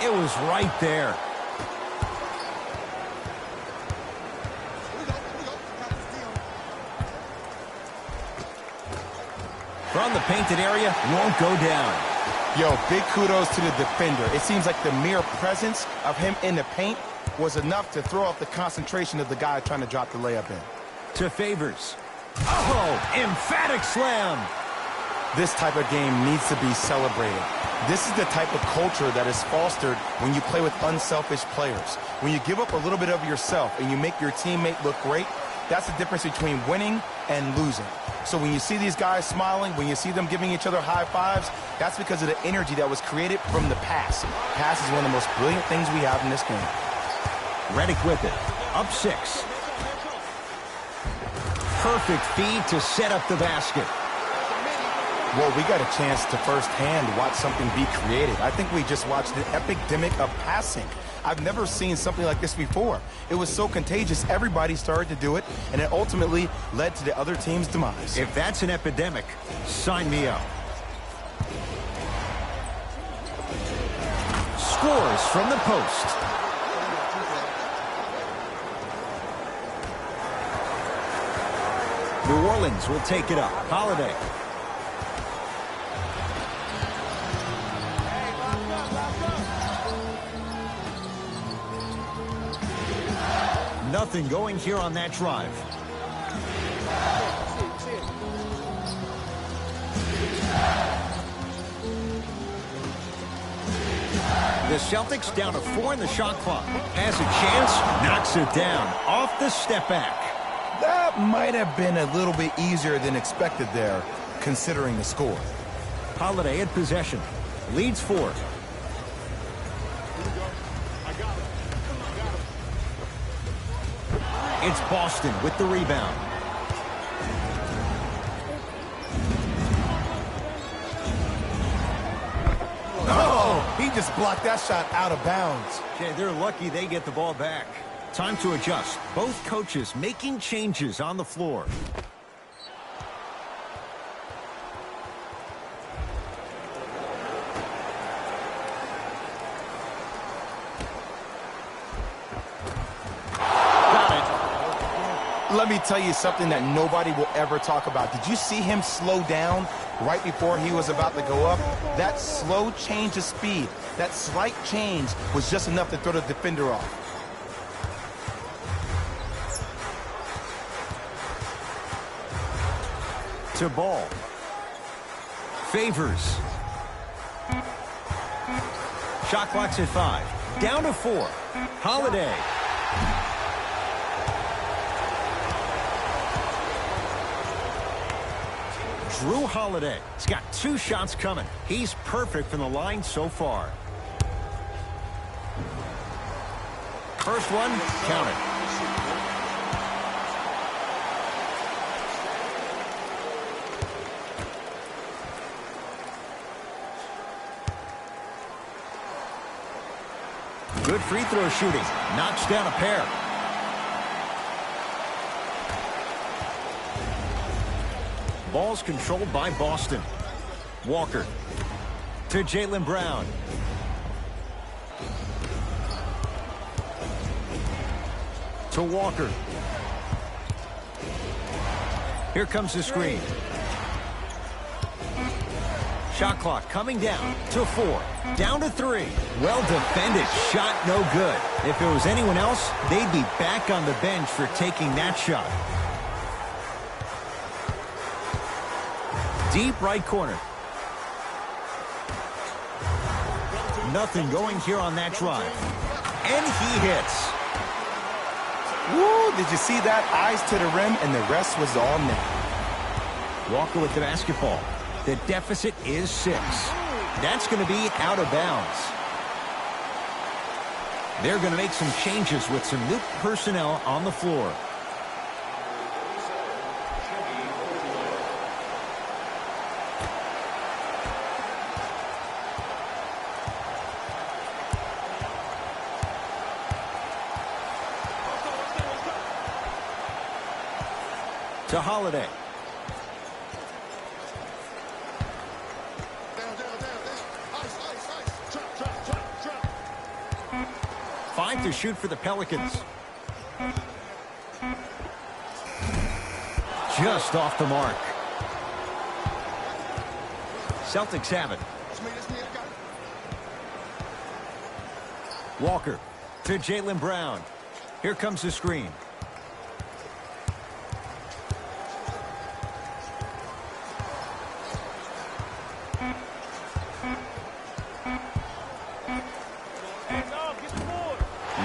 It was right there. From the painted area, won't go down. Yo, big kudos to the defender. It seems like the mere presence of him in the paint was enough to throw off the concentration of the guy trying to drop the layup in. To Favors. Oh, emphatic slam. This type of game needs to be celebrated. This is the type of culture that is fostered when you play with unselfish players. When you give up a little bit of yourself and you make your teammate look great, that's the difference between winning and losing. So when you see these guys smiling, when you see them giving each other high fives, that's because of the energy that was created from the pass. Pass is one of the most brilliant things we have in this game. Redick with it. Up 6. Perfect feed to set up the basket. Well, we got a chance to firsthand watch something be created. I think we just watched an epidemic of passing. I've never seen something like this before. It was so contagious, everybody started to do it, and it ultimately led to the other team's demise. If that's an epidemic, sign me up. Scores from the post. New Orleans will take it up. Holiday. Nothing going here on that drive. The Celtics down to 4 in the shot clock. Has a chance, knocks it down. Off the step back. That might have been a little bit easier than expected there, considering the score. Holiday in possession. Leads 4. It's Boston with the rebound. Oh, he just blocked that shot out of bounds. Okay, they're lucky they get the ball back. Time to adjust. Both coaches making changes on the floor. Let me tell you something that nobody will ever talk about. Did you see him slow down right before he was about to go up? That slow change of speed, that slight change was just enough to throw the defender off. To ball. Favors. Shot clock's at 5. Down to 4. Holiday. Drew Holiday. He's got 2 shots coming. He's perfect from the line so far. First one, counted. Good free throw shooting. Knocks down a pair. Ball's controlled by Boston. Walker to Jaylen Brown. To Walker. Here comes the screen. Shot clock coming down to 4. Down to 3. Well defended. Shot no good. If it was anyone else, they'd be back on the bench for taking that shot. Deep right corner. Nothing going here on that drive. And he hits. Woo, did you see that? Eyes to the rim, and the rest was all net. Walker with the basketball. The deficit is 6. That's going to be out of bounds. They're going to make some changes with some new personnel on the floor. To Holiday. Five to shoot for the Pelicans. Just off the mark. Celtics have it. Walker to Jaylen Brown. Here comes the screen.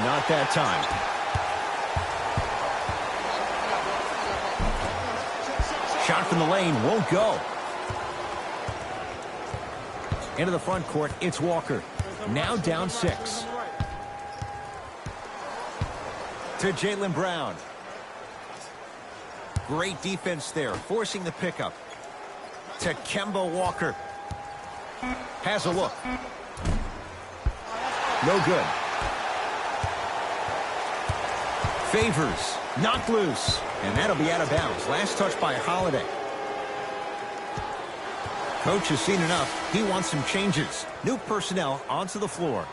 Not that time. Shot from the lane won't go. Into the front court, it's Walker. Now down 6. To Jaylen Brown. Great defense there, forcing the pickup. To Kemba Walker. Has a look. No good. Favors, knocked loose, and that'll be out of bounds. Last touch by Holiday. Coach has seen enough. He wants some changes. New personnel onto the floor.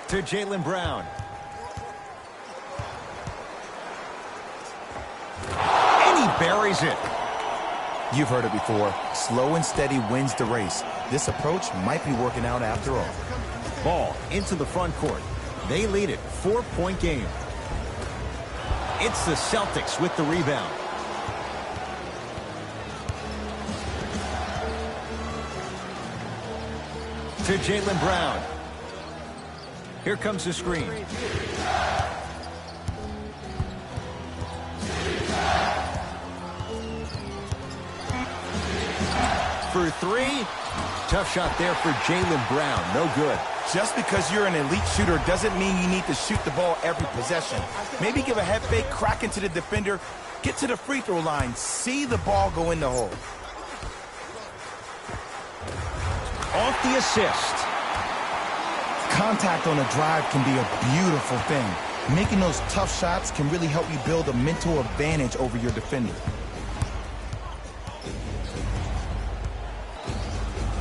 To Jaylen Brown. Buries it. You've heard it before. Slow and steady wins the race. This approach might be working out after all. Ball into the front court. They lead it. 4-point game. It's the Celtics with the rebound. To Jaylen Brown. Here comes the screen. For 3. Tough shot there for Jaylen Brown. No good. Just because you're an elite shooter doesn't mean you need to shoot the ball every possession. Maybe give a head fake, crack into the defender, get to the free throw line, see the ball go in the hole. Off the assist. Contact on a drive can be a beautiful thing. Making those tough shots can really help you build a mental advantage over your defender.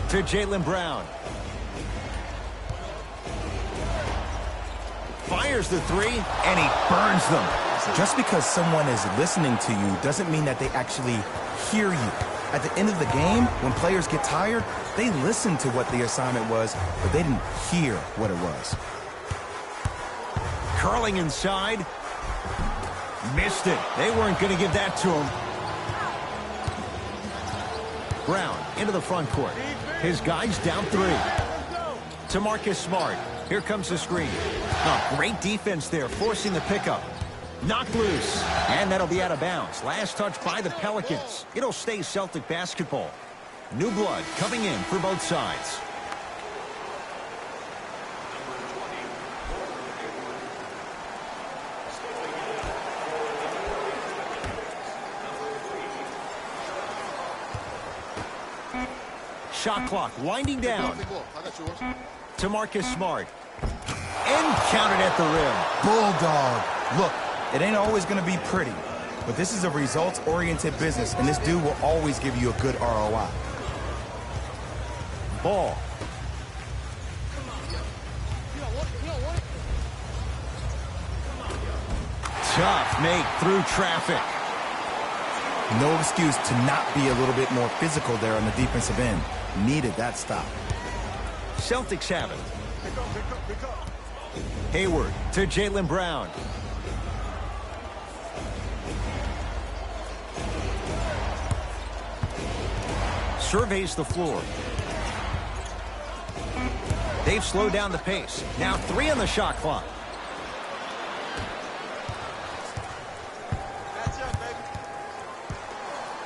To Jaylen Brown. Fires the three, and he burns them. Just because someone is listening to you doesn't mean that they actually hear you. At the end of the game, when players get tired, they listen to what the assignment was, but they didn't hear what it was. Curling inside. Missed it. They weren't going to give that to him. Brown into the front court. His guys down 3. To Marcus Smart. Here comes the screen. Oh, great defense there, forcing the pickup. Knocked loose, and that'll be out of bounds. Last touch by the Pelicans. It'll stay Celtic basketball. New blood coming in for both sides. Shot clock winding down. To Marcus Smart. And counted at the rim. Bulldog. Look, it ain't always going to be pretty, but this is a results-oriented business, and this dude will always give you a good ROI. Ball. Tough make through traffic. No excuse to not be a little bit more physical there on the defensive end. Needed that stop. Celtics have it. Hayward to Jaylen Brown. Surveys the floor. They've slowed down the pace. Now 3 on the shot clock.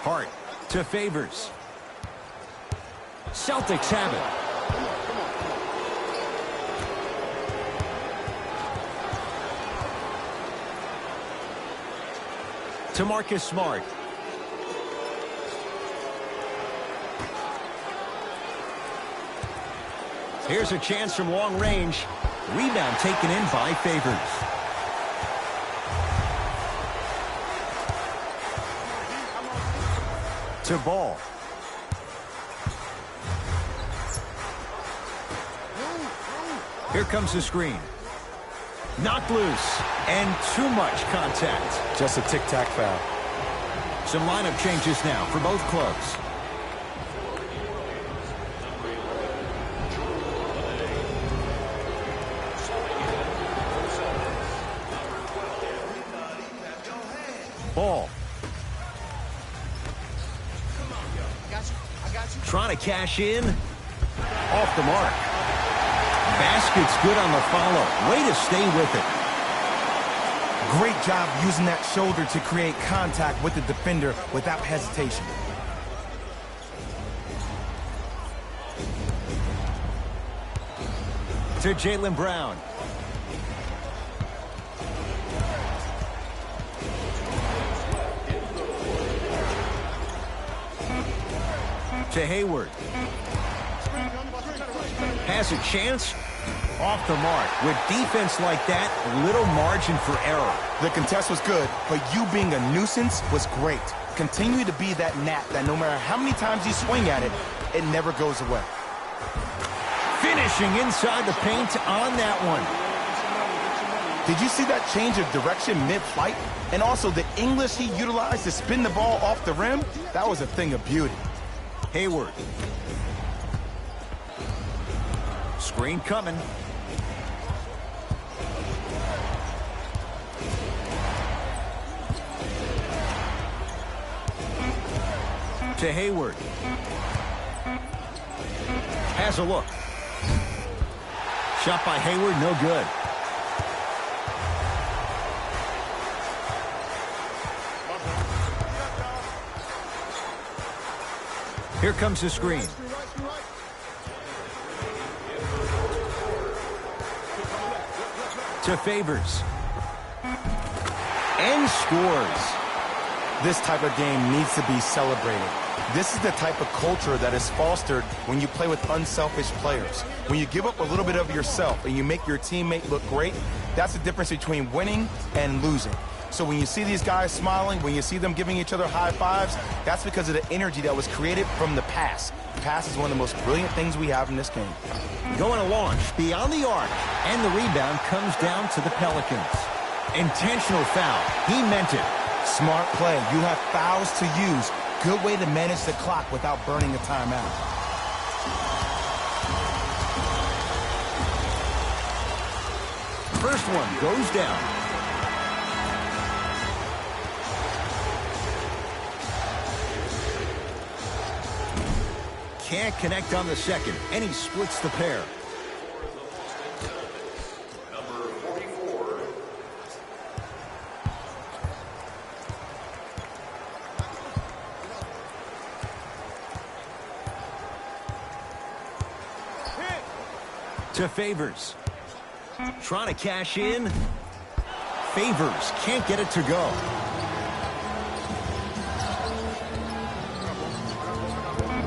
Hart to Favors. Celtics have it. To Marcus Smart. Here's a chance from long range. Rebound taken in by Favors. To Ball. Here comes the screen. Knocked loose, and too much contact. Just a tic-tac foul. Some lineup changes now for both clubs. Ball. Trying to cash in. Off the mark. Basket's good on the follow. Way to stay with it. Great job using that shoulder to create contact with the defender without hesitation. To Jaylen Brown. To Hayward. Has a chance. Off the mark. With defense like that, little margin for error. The contest was good, but you being a nuisance was great. Continue to be that gnat that no matter how many times you swing at it, it never goes away. Finishing inside the paint on that one. Did you see that change of direction mid-flight? And also the English he utilized to spin the ball off the rim? That was a thing of beauty. Hayward. Screen coming. To Hayward. Has a look. Shot by Hayward, no good. Here comes the screen. To Favors. And scores. This type of game needs to be celebrated. This is the type of culture that is fostered when you play with unselfish players. When you give up a little bit of yourself and you make your teammate look great, that's the difference between winning and losing. So when you see these guys smiling, when you see them giving each other high fives, that's because of the energy that was created from the pass. The pass is one of the most brilliant things we have in this game. Going to launch beyond the arc, and the rebound comes down to the Pelicans. Intentional foul. He meant it. Smart play. You have fouls to use. Good way to manage the clock without burning a timeout. First one goes down. Can't connect on the second, and he splits the pair. Number 44. To Favors. Trying to cash in. Favors can't get it to go.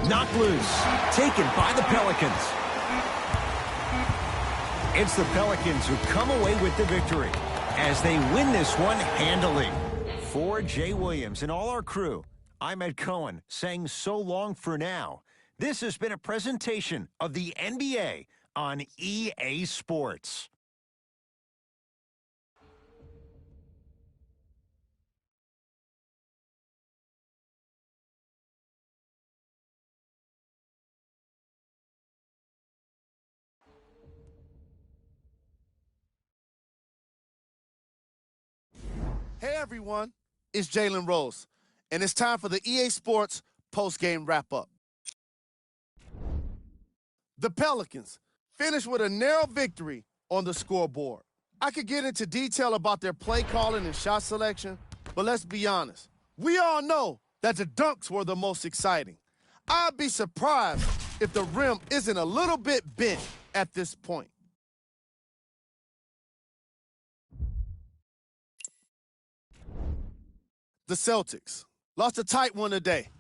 Knocked loose. Taken by the Pelicans. It's the Pelicans who come away with the victory as they win this one handily. For Jay Williams and all our crew, I'm Ed Cohen saying so long for now. This has been a presentation of the NBA on EA Sports. Hey everyone, it's Jalen Rose, and it's time for the EA Sports post-game wrap-up. The Pelicans finished with a narrow victory on the scoreboard. I could get into detail about their play calling and shot selection, but let's be honest. We all know that the dunks were the most exciting. I'd be surprised if the rim isn't a little bit bent at this point. The Celtics lost a tight one today,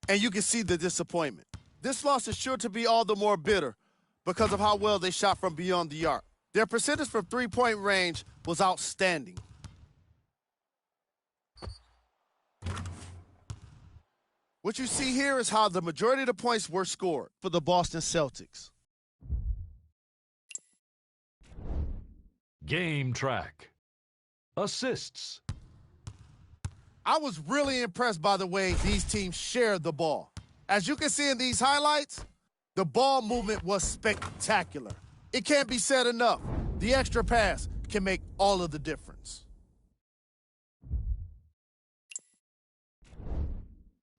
and you can see the disappointment. This loss is sure to be all the more bitter because of how well they shot from beyond the arc. Their percentage from three-point range was outstanding. What you see here is how the majority of the points were scored for the Boston Celtics. Game track. Assists. I was really impressed by the way these teams shared the ball. As you can see in these highlights, the ball movement was spectacular. It can't be said enough. The extra pass can make all of the difference.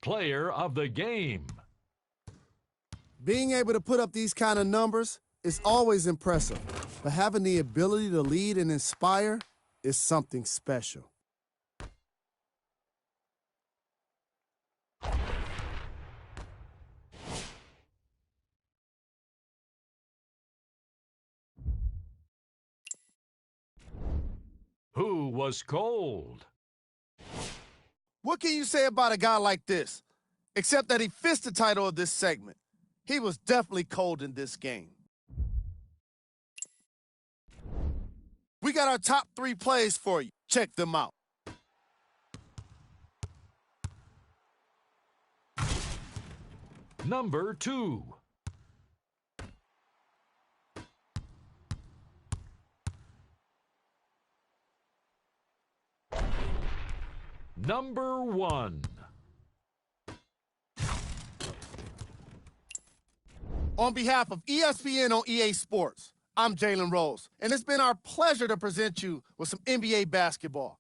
Player of the game. Being able to put up these kind of numbers is always impressive, but having the ability to lead and inspire is something special. Who was cold? What can you say about a guy like this? Except that he fits the title of this segment. He was definitely cold in this game. We got our top 3 plays for you. Check them out. Number 2. Number 1. On behalf of ESPN on EA Sports, I'm Jalen Rose, and it's been our pleasure to present you with some NBA basketball.